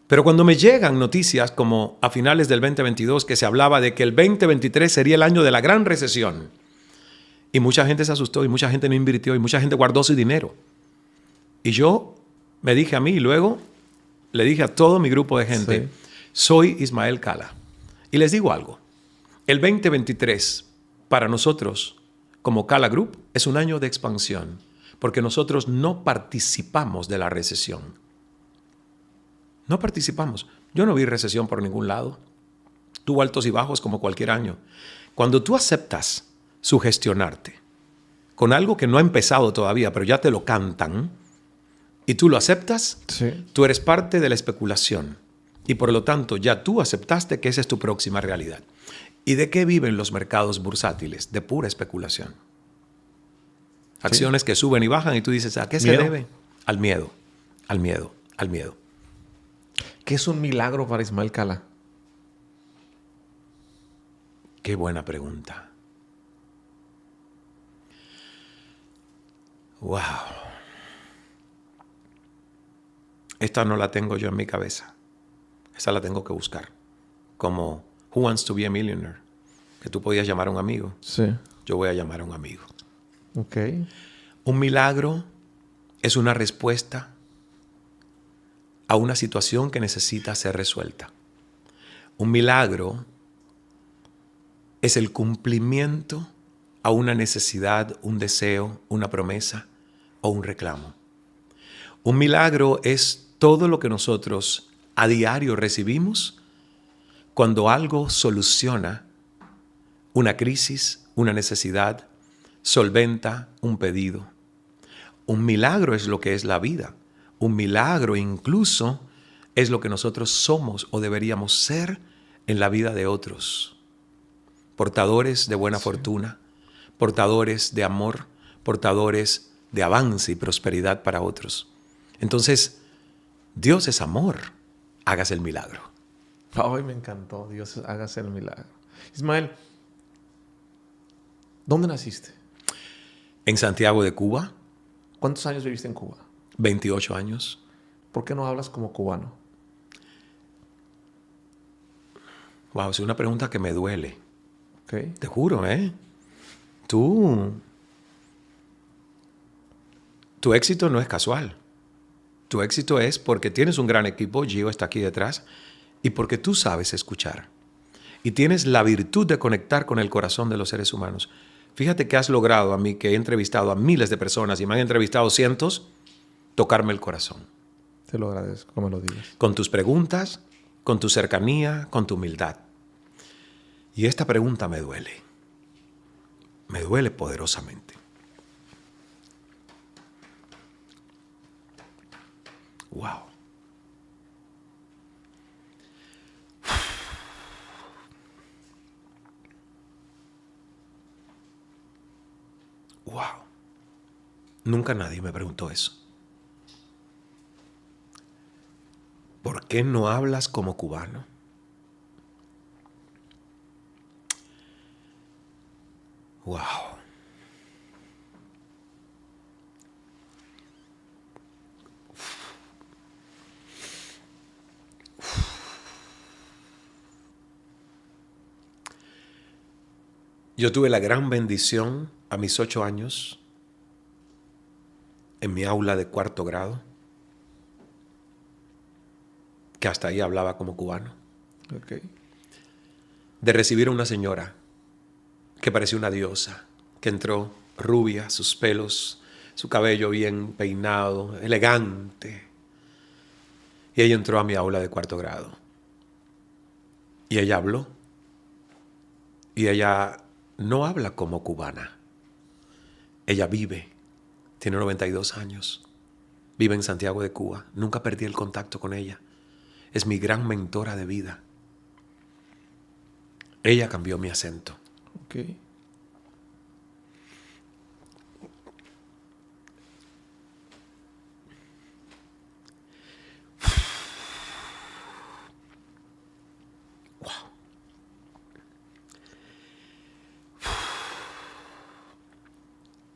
Pero cuando me llegan noticias como a finales del 2022 que se hablaba de que el 2023 sería el año de la gran recesión y mucha gente se asustó y mucha gente no invirtió y mucha gente guardó su dinero. Y yo me dije a mí y luego le dije a todo mi grupo de gente, soy Ismael Cala. Y les digo algo. El 2023 para nosotros como Cala Group es un año de expansión porque nosotros no participamos de la recesión. No participamos. Yo no vi recesión por ningún lado. Tuvo altos y bajos como cualquier año. Cuando tú aceptas sugestionarte con algo que no ha empezado todavía, pero ya te lo cantan, y tú lo aceptas, tú eres parte de la especulación. Y por lo tanto, ya tú aceptaste que esa es tu próxima realidad. ¿Y de qué viven los mercados bursátiles? De pura especulación. Acciones que suben y bajan y tú dices, ¿a qué se debe? Al miedo, al miedo, al miedo. ¿Qué es un milagro para Ismael Cala? Qué buena pregunta. Wow. Esta no la tengo yo en mi cabeza. Esa la tengo que buscar. Como Who Wants to be a Millionaire? Que tú podías llamar a un amigo. Sí. Yo voy a llamar a un amigo. Ok. Un milagro es una respuesta a una situación que necesita ser resuelta. Un milagro es el cumplimiento a una necesidad, un deseo, una promesa o un reclamo. Un milagro es todo lo que nosotros a diario recibimos cuando algo soluciona una crisis, una necesidad, solventa un pedido. Un milagro es lo que es la vida. Un milagro incluso es lo que nosotros somos o deberíamos ser en la vida de otros. Portadores de buena fortuna, portadores de amor, portadores de avance y prosperidad para otros. Entonces, Dios es amor. Hágase el milagro. Ay, me encantó. Dios, hágase el milagro. Ismael, ¿dónde naciste? En Santiago de Cuba. ¿Cuántos años viviste en Cuba? 28 años. ¿Por qué no hablas como cubano? Wow, es una pregunta que me duele. Okay. Te juro, ¿eh? Tu éxito no es casual. Tu éxito es porque tienes un gran equipo, Gio está aquí detrás, y porque tú sabes escuchar. Y tienes la virtud de conectar con el corazón de los seres humanos. Fíjate que has logrado a mí, que he entrevistado a miles de personas y me han entrevistado cientos, tocarme el corazón. Te lo agradezco, como lo digas. Con tus preguntas, con tu cercanía, con tu humildad. Y esta pregunta me duele. Me duele poderosamente. Wow. Wow. Nunca nadie me preguntó eso. ¿Por qué no hablas como cubano? Wow. Yo tuve la gran bendición a mis 8 años en mi aula de 4º grado, que hasta ahí hablaba como cubano, de recibir a una señora que parecía una diosa, que entró rubia, sus pelos, su cabello bien peinado, elegante. Y ella entró a mi aula de 4º grado. Y ella habló. Y ella no habla como cubana. Ella vive, tiene 92 años, vive en Santiago de Cuba. Nunca perdí el contacto con ella. Es mi gran mentora de vida. Ella cambió mi acento. Okay.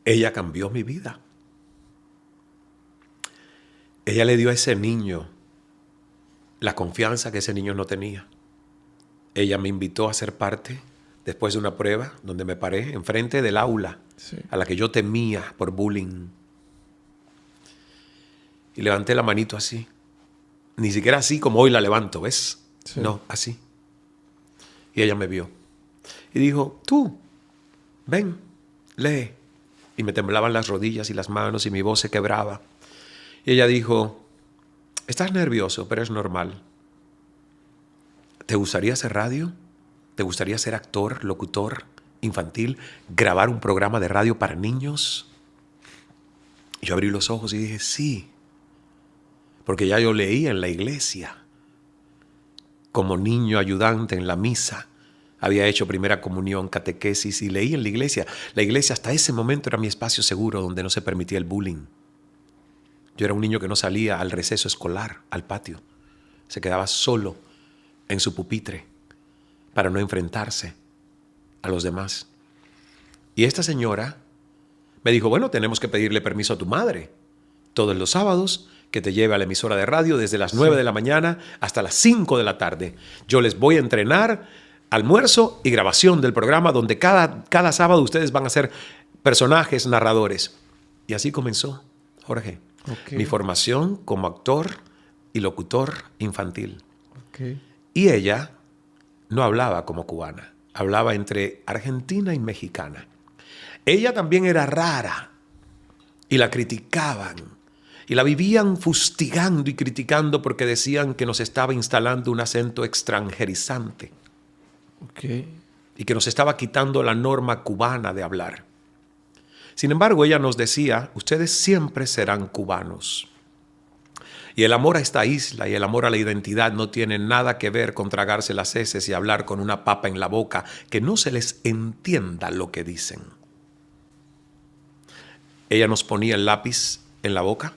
Ella cambió mi vida. Ella le dio a ese niño la confianza que ese niño no tenía. Ella me invitó a ser parte, después de una prueba, donde me paré enfrente del aula, Sí. a la que yo temía por bullying. Y levanté la manito así. Ni siquiera así como hoy la levanto, ¿ves? Sí. No, así. Y ella me vio. Y dijo, tú, ven, lee. Y me temblaban las rodillas y las manos y mi voz se quebraba. Y ella dijo, estás nervioso, pero es normal. ¿Te gustaría hacer radio? ¿Te gustaría ser actor, locutor, infantil, grabar un programa de radio para niños? Y yo abrí los ojos y dije, sí. Porque ya yo leía en la iglesia. Como niño ayudante en la misa. Había hecho primera comunión, catequesis y leí en la iglesia. La iglesia hasta ese momento era mi espacio seguro donde no se permitía el bullying. Yo era un niño que no salía al receso escolar, al patio. Se quedaba solo en su pupitre para no enfrentarse a los demás. Y esta señora me dijo, bueno, tenemos que pedirle permiso a tu madre todos los sábados que te lleve a la emisora de radio desde las 9 de la mañana hasta las 5 de la tarde. Yo les voy a entrenar almuerzo y grabación del programa donde cada sábado ustedes van a ser personajes, narradores. Y así comenzó, Jorge, mi formación como actor y locutor infantil. Okay. Y ella no hablaba como cubana, hablaba entre argentina y mexicana. Ella también era rara y la criticaban y la vivían fustigando y criticando porque decían que nos estaba instalando un acento extranjerizante. Okay. Y que nos estaba quitando la norma cubana de hablar. Sin embargo, ella nos decía, ustedes siempre serán cubanos. Y el amor a esta isla y el amor a la identidad no tiene nada que ver con tragarse las heces y hablar con una papa en la boca, que no se les entienda lo que dicen. Ella nos ponía el lápiz en la boca,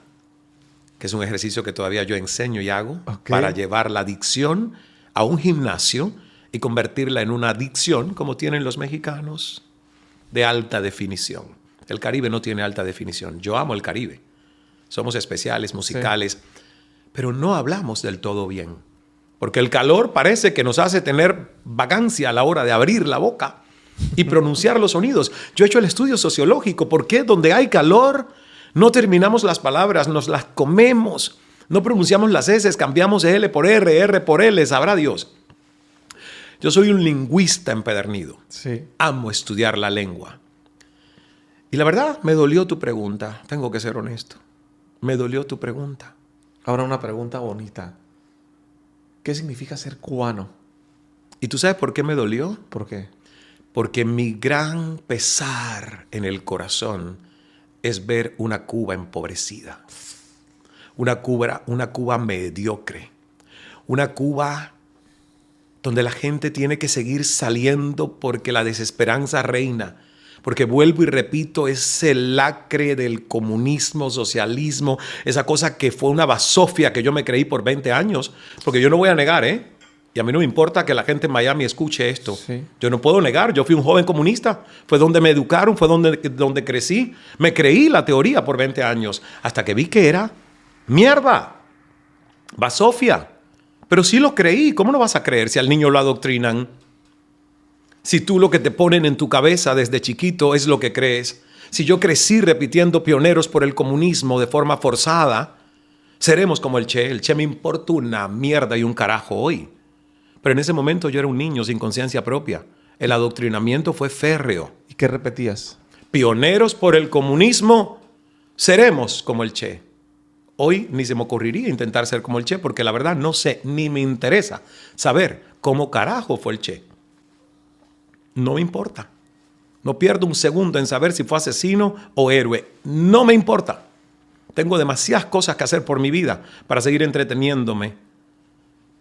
que es un ejercicio que todavía yo enseño y hago, para llevar la dicción a un gimnasio y convertirla en una dicción, como tienen los mexicanos, de alta definición. El Caribe no tiene alta definición. Yo amo el Caribe. Somos especiales, musicales, pero no hablamos del todo bien. Porque el calor parece que nos hace tener vagancia a la hora de abrir la boca y pronunciar los sonidos. Yo he hecho el estudio sociológico. ¿Por qué donde hay calor no terminamos las palabras, nos las comemos? No pronunciamos las S, cambiamos L por R, R por L, sabrá Dios. Yo soy un lingüista empedernido. Sí. Amo estudiar la lengua. Y la verdad, me dolió tu pregunta. Tengo que ser honesto. Me dolió tu pregunta. Ahora una pregunta bonita. ¿Qué significa ser cubano? ¿Y tú sabes por qué me dolió? ¿Por qué? Porque mi gran pesar en el corazón es ver una Cuba empobrecida. Una Cuba mediocre. Una Cuba donde la gente tiene que seguir saliendo porque la desesperanza reina. Porque vuelvo y repito, ese lacre del comunismo, socialismo, esa cosa que fue una basofia que yo me creí por 20 años. Porque yo no voy a negar, y a mí no me importa que la gente en Miami escuche esto. Sí. Yo no puedo negar, yo fui un joven comunista. Fue donde me educaron, fue donde crecí. Me creí la teoría por 20 años. Hasta que vi que era mierda, basofia. Pero sí lo creí. ¿Cómo no vas a creer si al niño lo adoctrinan? Si tú lo que te ponen en tu cabeza desde chiquito es lo que crees. Si yo crecí repitiendo pioneros por el comunismo de forma forzada, seremos como el Che. El Che me importa una mierda y un carajo hoy. Pero en ese momento yo era un niño sin conciencia propia. El adoctrinamiento fue férreo. ¿Y qué repetías? Pioneros por el comunismo, seremos como el Che. Hoy ni se me ocurriría intentar ser como el Che, porque la verdad no sé, ni me interesa saber cómo carajo fue el Che. No me importa. No pierdo un segundo en saber si fue asesino o héroe. No me importa. Tengo demasiadas cosas que hacer por mi vida para seguir entreteniéndome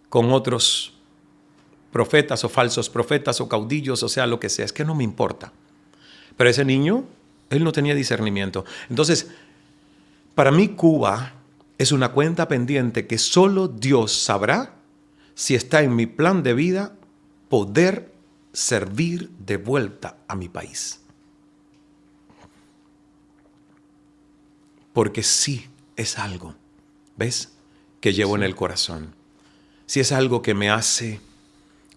con otros profetas o falsos profetas o caudillos, o sea, lo que sea. Es que no me importa. Pero ese niño, él no tenía discernimiento. Entonces, para mí Cuba es una cuenta pendiente que solo Dios sabrá si está en mi plan de vida poder servir de vuelta a mi país. Porque sí es algo, ¿ves?, que llevo en el corazón. Sí es algo que me hace...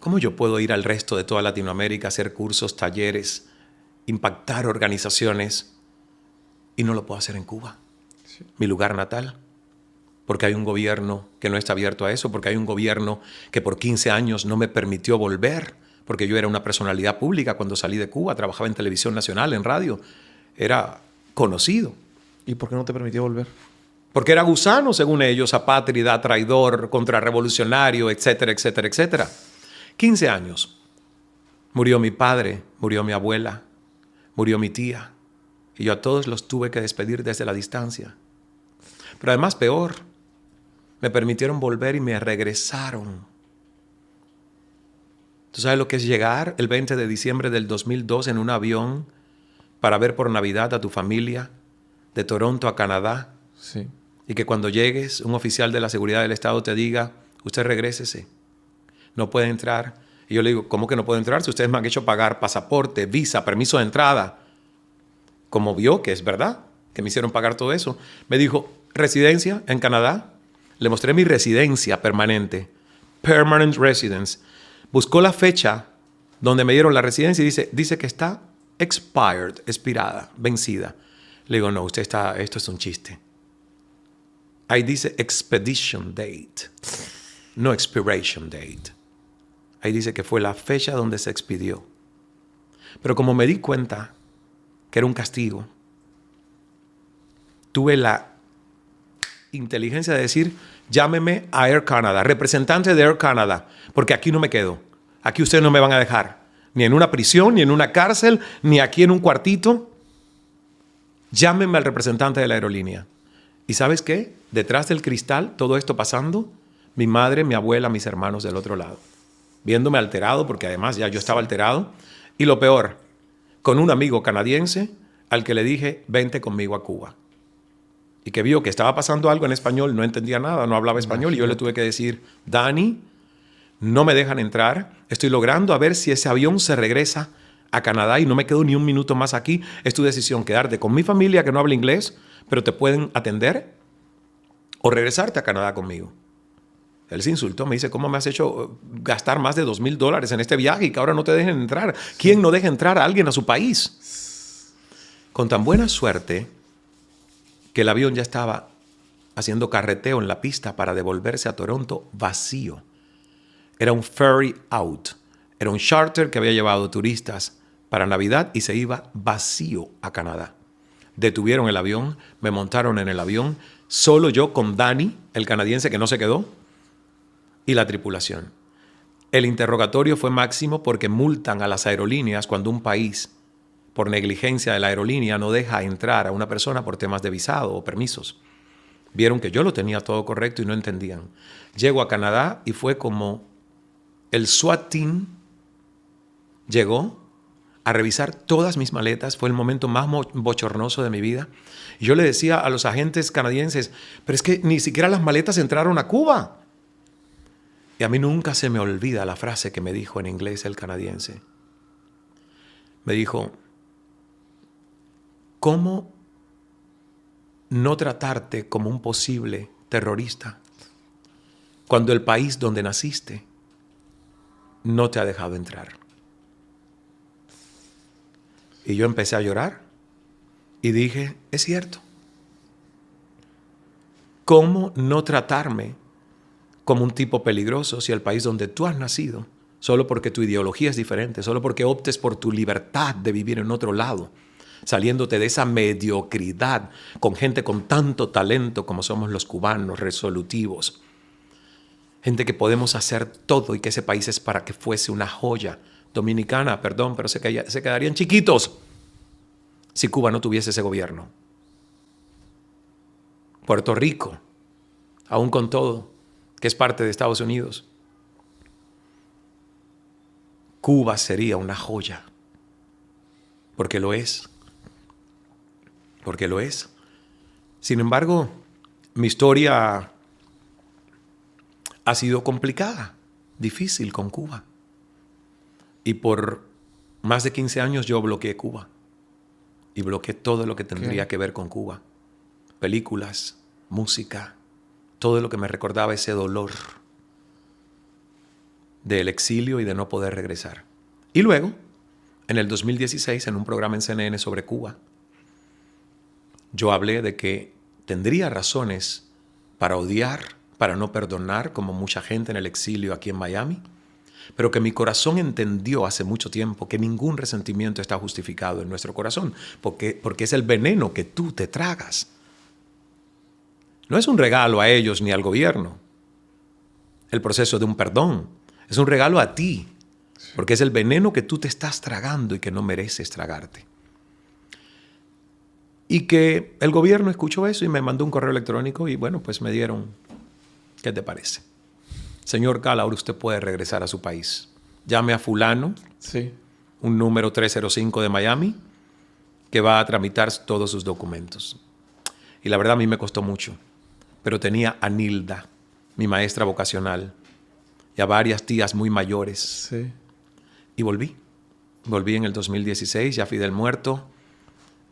¿Cómo yo puedo ir al resto de toda Latinoamérica a hacer cursos, talleres, impactar organizaciones y no lo puedo hacer en Cuba, mi lugar natal? Porque hay un gobierno que no está abierto a eso, porque hay un gobierno que por 15 años no me permitió volver, porque yo era una personalidad pública cuando salí de Cuba, trabajaba en televisión nacional, en radio, era conocido. ¿Y por qué no te permitió volver? Porque era gusano, según ellos, apátrida, traidor, contrarrevolucionario, etcétera, etcétera, etcétera. 15 años. Murió mi padre, murió mi abuela, murió mi tía. Y yo a todos los tuve que despedir desde la distancia. Pero además, peor, me permitieron volver y me regresaron. ¿Tú sabes lo que es llegar el 20 de diciembre del 2002 en un avión para ver por Navidad a tu familia de Toronto a Canadá? Sí. Y que cuando llegues, un oficial de la seguridad del Estado te diga, usted regrésese, no puede entrar. Y yo le digo, ¿cómo que no puedo entrar? Si ustedes me han hecho pagar pasaporte, visa, permiso de entrada. Como vio que es verdad, que me hicieron pagar todo eso. Me dijo, ¿residencia en Canadá? Le mostré mi residencia permanente, permanent residence. Buscó la fecha donde me dieron la residencia y dice que está expired, expirada, vencida. Le digo, no, esto es un chiste. Ahí dice expedition date, no expiration date. Ahí dice que fue la fecha donde se expidió. Pero como me di cuenta que era un castigo, tuve la inteligencia de decir, llámeme a Air Canada, representante de Air Canada, porque aquí no me quedo. Aquí ustedes no me van a dejar, ni en una prisión, ni en una cárcel, ni aquí en un cuartito. Llámeme al representante de la aerolínea. ¿Y sabes qué? Detrás del cristal, todo esto pasando, mi madre, mi abuela, mis hermanos del otro lado, viéndome alterado, porque además ya yo estaba alterado. Y lo peor, con un amigo canadiense al que le dije, vente conmigo a Cuba. Y que vio que estaba pasando algo en español, no entendía nada, no hablaba español. Y yo le tuve que decir, Dani, no me dejan entrar. Estoy logrando a ver si ese avión se regresa a Canadá y no me quedo ni un minuto más aquí. Es tu decisión quedarte con mi familia que no habla inglés, pero te pueden atender, o regresarte a Canadá conmigo. Él se insultó, me dice, ¿cómo me has hecho gastar más de $2,000 en este viaje y que ahora no te dejen entrar? ¿Quién no deja entrar a alguien a su país? Con tan buena suerte que el avión ya estaba haciendo carreteo en la pista para devolverse a Toronto vacío. Era un ferry out. Era un charter que había llevado turistas para Navidad y se iba vacío a Canadá. Detuvieron el avión, me montaron en el avión, solo yo con Dani, el canadiense que no se quedó, y la tripulación. El interrogatorio fue máximo porque multan a las aerolíneas cuando un país, por negligencia de la aerolínea, no deja entrar a una persona por temas de visado o permisos. Vieron que yo lo tenía todo correcto y no entendían. Llego a Canadá y fue como el SWAT team llegó a revisar todas mis maletas. Fue el momento más bochornoso de mi vida. Y yo le decía a los agentes canadienses, pero es que ni siquiera las maletas entraron a Cuba. Y a mí nunca se me olvida la frase que me dijo en inglés el canadiense. Me dijo, ¿cómo no tratarte como un posible terrorista cuando el país donde naciste no te ha dejado entrar? Y yo empecé a llorar y dije, es cierto. ¿Cómo no tratarme como un tipo peligroso si el país donde tú has nacido, solo porque tu ideología es diferente, solo porque optes por tu libertad de vivir en otro lado, saliéndote de esa mediocridad con gente con tanto talento como somos los cubanos, resolutivos, gente que podemos hacer todo y que ese país es para que fuese una joya Dominicana, perdón, pero se quedarían chiquitos si Cuba no tuviese ese gobierno. Puerto Rico, aún con todo, que es parte de Estados Unidos, Cuba sería una joya, porque lo es. Porque lo es. Sin embargo, mi historia ha sido complicada, difícil con Cuba. Y por más de 15 años yo bloqueé Cuba. Y bloqueé todo lo que tendría que ver con Cuba. Películas, música, todo lo que me recordaba ese dolor del exilio y de no poder regresar. Y luego, en el 2016, en un programa en CNN sobre Cuba, yo hablé de que tendría razones para odiar, para no perdonar, como mucha gente en el exilio aquí en Miami, pero que mi corazón entendió hace mucho tiempo que ningún resentimiento está justificado en nuestro corazón, porque es el veneno que tú te tragas. No es un regalo a ellos ni al gobierno, el proceso de un perdón. Es un regalo a ti, porque es el veneno que tú te estás tragando y que no mereces tragarte. Y que el gobierno escuchó eso y me mandó un correo electrónico y bueno, pues me dieron, ¿qué te parece? Señor Cala, ahora usted puede regresar a su país. Llame a fulano, Sí. un número 305 de Miami, que va a tramitar todos sus documentos. Y la verdad a mí me costó mucho, pero tenía a Nilda, mi maestra vocacional, y a varias tías muy mayores. Sí. Y volví. Volví en el 2016, ya Fidel muerto.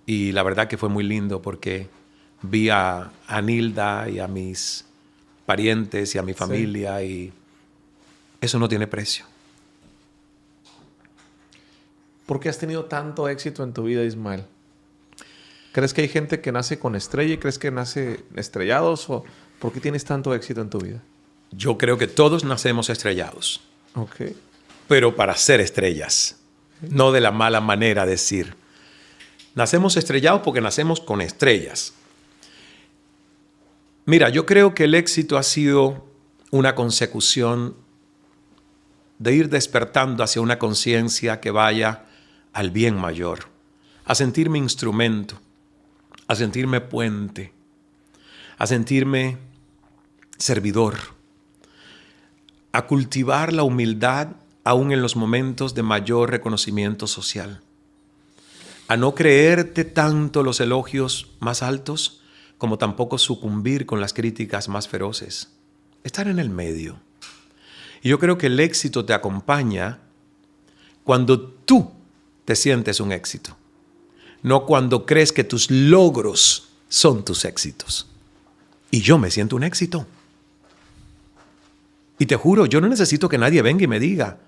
Y la verdad que fue muy lindo porque vi a Nilda y a mis parientes y a mi familia y eso no tiene precio. ¿Por qué has tenido tanto éxito en tu vida, Ismael? ¿Crees que hay gente que nace con estrella y crees que nace estrellados? ¿O por qué tienes tanto éxito en tu vida? Yo creo que todos nacemos estrellados, Ok. pero para ser estrellas, no de la mala manera de decir. Nacemos estrellados porque nacemos con estrellas. Mira, yo creo que el éxito ha sido una consecución de ir despertando hacia una conciencia que vaya al bien mayor, a sentirme instrumento, a sentirme puente, a sentirme servidor, a cultivar la humildad aún en los momentos de mayor reconocimiento social, a no creerte tanto los elogios más altos como tampoco sucumbir con las críticas más feroces, estar en el medio. Y yo creo que el éxito te acompaña cuando tú te sientes un éxito, no cuando crees que tus logros son tus éxitos. Y yo me siento un éxito. Y te juro, yo no necesito que nadie venga y me diga,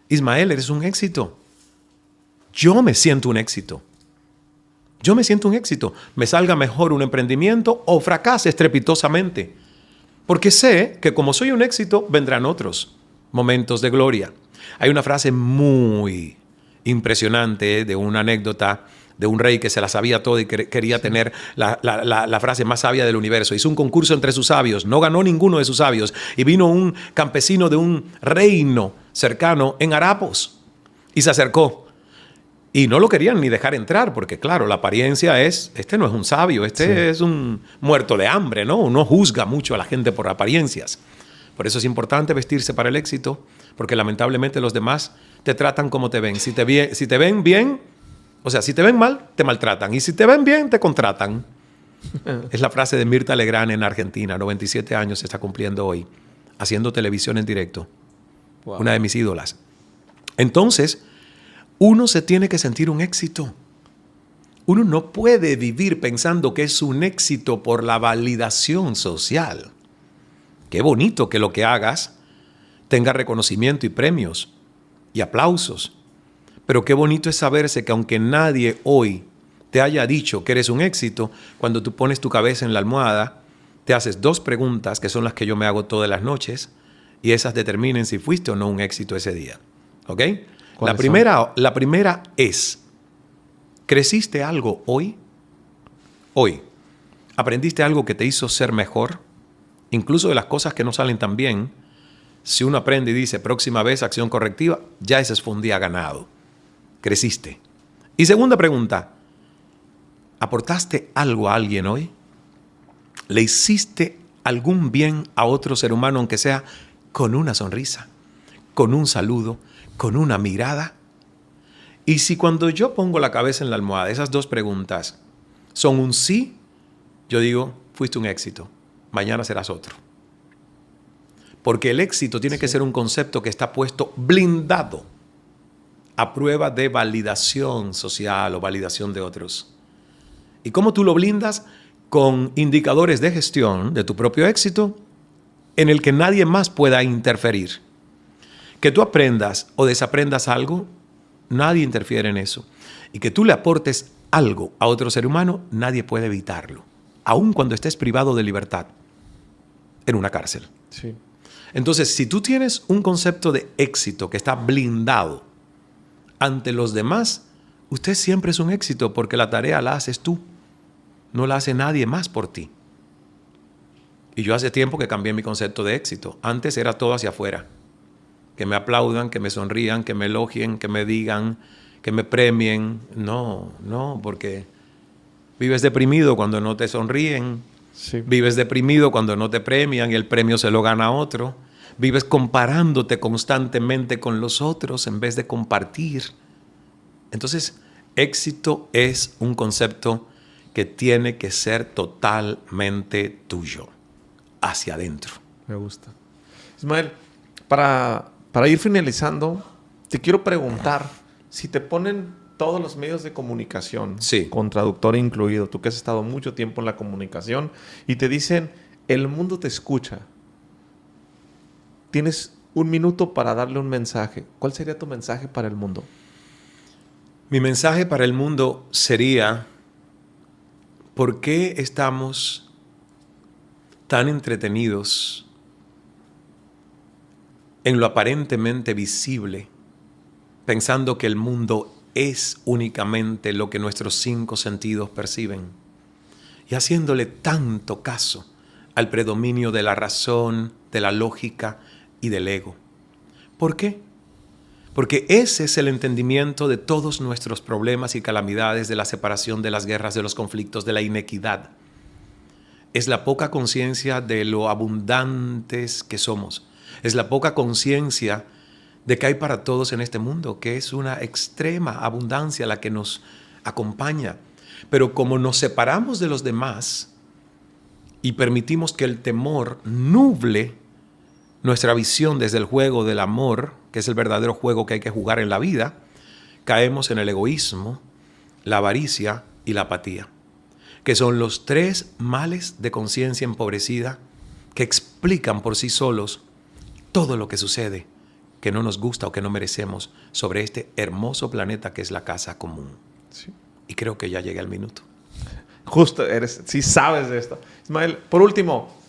Ismael, eres un éxito. Yo me siento un éxito. Yo me siento un éxito. Me salga mejor un emprendimiento o fracase estrepitosamente. Porque sé que como soy un éxito, vendrán otros momentos de gloria. Hay una frase muy impresionante de una anécdota de un rey que se la sabía todo y quería tener la frase más sabia del universo. Hizo un concurso entre sus sabios, no ganó ninguno de sus sabios y vino un campesino de un reino cercano en harapos y se acercó. Y no lo querían ni dejar entrar porque, claro, la apariencia es, este no es un sabio, este es un muerto de hambre, ¿no? Uno juzga mucho a la gente por apariencias. Por eso es importante vestirse para el éxito, porque lamentablemente los demás te tratan como te ven. Si te ven bien, o sea, si te ven mal, te maltratan. Y si te ven bien, te contratan. Es la frase de Mirta Legrand en Argentina, 97 años se está cumpliendo hoy, haciendo televisión en directo. Wow. Una de mis ídolas. Entonces, uno se tiene que sentir un éxito. Uno no puede vivir pensando que es un éxito por la validación social. Qué bonito que lo que hagas tenga reconocimiento y premios y aplausos. Pero qué bonito es saberse que aunque nadie hoy te haya dicho que eres un éxito, cuando tú pones tu cabeza en la almohada, te haces 2 preguntas que son las que yo me hago todas las noches y esas determinen si fuiste o no un éxito ese día. ¿Ok? La primera es, ¿creciste algo hoy? Hoy. ¿Aprendiste algo que te hizo ser mejor? Incluso de las cosas que no salen tan bien, Si uno aprende y dice próxima vez acción correctiva, ya ese fue un día ganado. Creciste. Y segunda pregunta, ¿aportaste algo a alguien hoy? ¿Le hiciste algún bien a otro ser humano, aunque sea con una sonrisa, con un saludo, con una mirada? Y si cuando yo pongo la cabeza en la almohada, esas dos preguntas son un sí, yo digo, fuiste un éxito, mañana serás otro. Porque el éxito tiene que ser un concepto que está puesto blindado a prueba de validación social o validación de otros. ¿Y cómo tú lo blindas? Con indicadores de gestión de tu propio éxito en el que nadie más pueda interferir. Que tú aprendas o desaprendas algo, nadie interfiere en eso. Y que tú le aportes algo a otro ser humano, nadie puede evitarlo. Aun cuando estés privado de libertad en una cárcel. Sí. Entonces, si tú tienes un concepto de éxito que está blindado ante los demás, usted siempre es un éxito porque la tarea la haces tú. No la hace nadie más por ti. Y yo hace tiempo que cambié mi concepto de éxito. Antes era todo hacia afuera. Que me aplaudan, que me sonrían, que me elogien, que me digan, que me premien. No, porque vives deprimido cuando no te sonríen. Sí. Vives deprimido cuando no te premian y el premio se lo gana otro. Vives comparándote constantemente con los otros en vez de compartir. Entonces, éxito es un concepto que tiene que ser totalmente tuyo, hacia adentro. Me gusta. Ismael, para ir finalizando, te quiero preguntar, si te ponen todos los medios de comunicación, sí, con traductor incluido, tú que has estado mucho tiempo en la comunicación, y te dicen, el mundo te escucha, tienes un minuto para darle un mensaje, ¿cuál sería tu mensaje para el mundo? Mi mensaje para el mundo sería, ¿por qué estamos tan entretenidos en lo aparentemente visible, pensando que el mundo es únicamente lo que nuestros 5 sentidos perciben y haciéndole tanto caso al predominio de la razón, de la lógica y del ego? ¿Por qué? Porque ese es el entendimiento de todos nuestros problemas y calamidades, de la separación, de las guerras, de los conflictos, de la inequidad. Es la poca conciencia de lo abundantes que somos. Es la poca conciencia de que hay para todos en este mundo, que es una extrema abundancia la que nos acompaña. Pero como nos separamos de los demás y permitimos que el temor nuble nuestra visión desde el juego del amor, que es el verdadero juego que hay que jugar en la vida, caemos en el egoísmo, la avaricia y la apatía, que son los 3 males de conciencia empobrecida que explican por sí solos todo lo que sucede, que no nos gusta o que no merecemos sobre este hermoso planeta que es la casa común. Sí. Y creo que ya llegué al minuto. Justo, sí sabes de esto. Ismael, por último.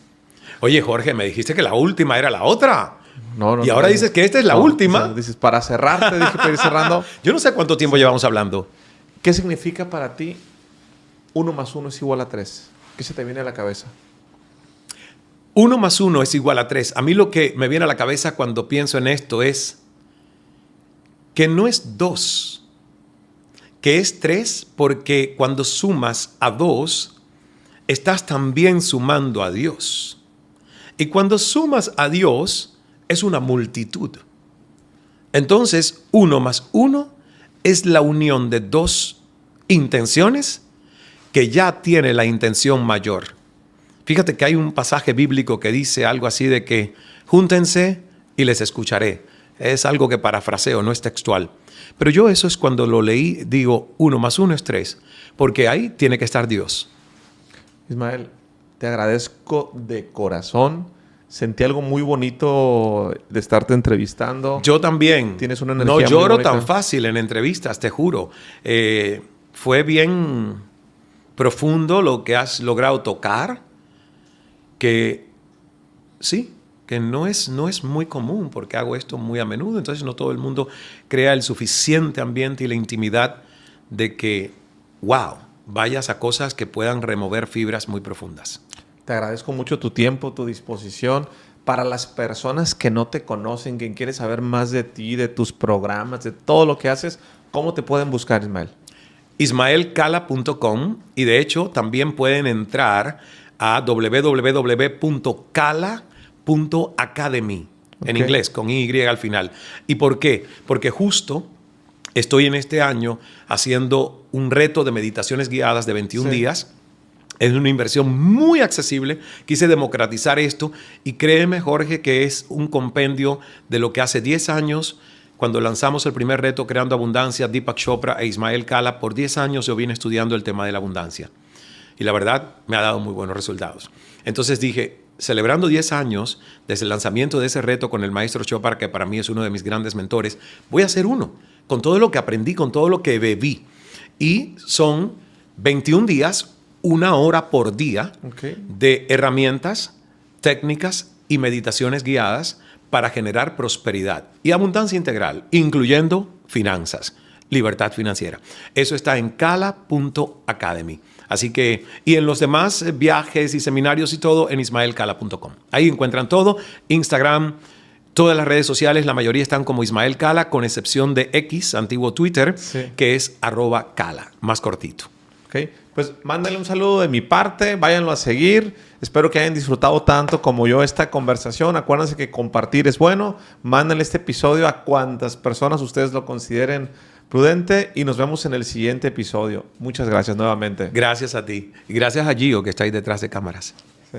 Oye, Jorge, me dijiste que la última era la otra. No, y ahora dices que esta es la última. O sea, dices, para cerrar, te dije para ir cerrando. Yo no sé cuánto tiempo llevamos hablando. ¿Qué significa para ti 1 más 1 es igual a 3? ¿Qué se te viene a la cabeza? 1 más 1 es igual a 3. A mí lo que me viene a la cabeza cuando pienso en esto es que no es 2, que es 3, porque cuando sumas a 2, estás también sumando a Dios. Y cuando sumas a Dios, es una multitud. Entonces, 1 más 1 es la unión de 2 intenciones que ya tiene la intención mayor. Fíjate que hay un pasaje bíblico que dice algo así de que júntense y les escucharé. Es algo que parafraseo, no es textual. Pero yo eso es cuando lo leí, digo 1 más 1 es 3, porque ahí tiene que estar Dios. Ismael, te agradezco de corazón. Sentí algo muy bonito de estarte entrevistando. Yo también. Tienes una energía no muy lloro bonita. tan fácil en entrevistas, te juro. Fue bien profundo lo que has logrado tocar, que sí, que no es muy común porque hago esto muy a menudo. Entonces no todo el mundo crea el suficiente ambiente y la intimidad de que, wow, vayas a cosas que puedan remover fibras muy profundas. Te agradezco mucho tu tiempo, tu disposición. para las personas que no te conocen, que quieren saber más de ti, de tus programas, de todo lo que haces, ¿cómo te pueden buscar, Ismael? ismaelcala.com, y de hecho también pueden entrar a www.cala.academy, en inglés, con Y al final. ¿Y por qué? Porque justo estoy en este año haciendo un reto de meditaciones guiadas de 21 días. Es una inversión muy accesible. Quise democratizar esto y créeme, Jorge, que es un compendio de lo que hace 10 años, cuando lanzamos el primer reto Creando Abundancia, Deepak Chopra e Ismael Cala. Por 10 años yo vine estudiando el tema de la abundancia. Y la verdad, me ha dado muy buenos resultados. Entonces dije, celebrando 10 años desde el lanzamiento de ese reto con el maestro Chopra, que para mí es uno de mis grandes mentores, voy a hacer uno, con todo lo que aprendí, con todo lo que bebí. Y son 21 días, 1 hora por día de herramientas, técnicas y meditaciones guiadas para generar prosperidad y abundancia integral, incluyendo finanzas, libertad financiera. Eso está en cala.academy. Así que, y en los demás viajes y seminarios y todo, en ismaelcala.com. Ahí encuentran todo, Instagram, todas las redes sociales, la mayoría están como Ismael Cala, con excepción de X, antiguo Twitter, que es @Cala, más cortito. Okay. Pues mándale un saludo de mi parte, váyanlo a seguir. Espero que hayan disfrutado tanto como yo esta conversación. Acuérdense que compartir es bueno. Mándenle este episodio a cuantas personas ustedes lo consideren prudente y nos vemos en el siguiente episodio. Muchas gracias nuevamente. Gracias a ti. Y gracias a Gio, que está ahí detrás de cámaras. Sí.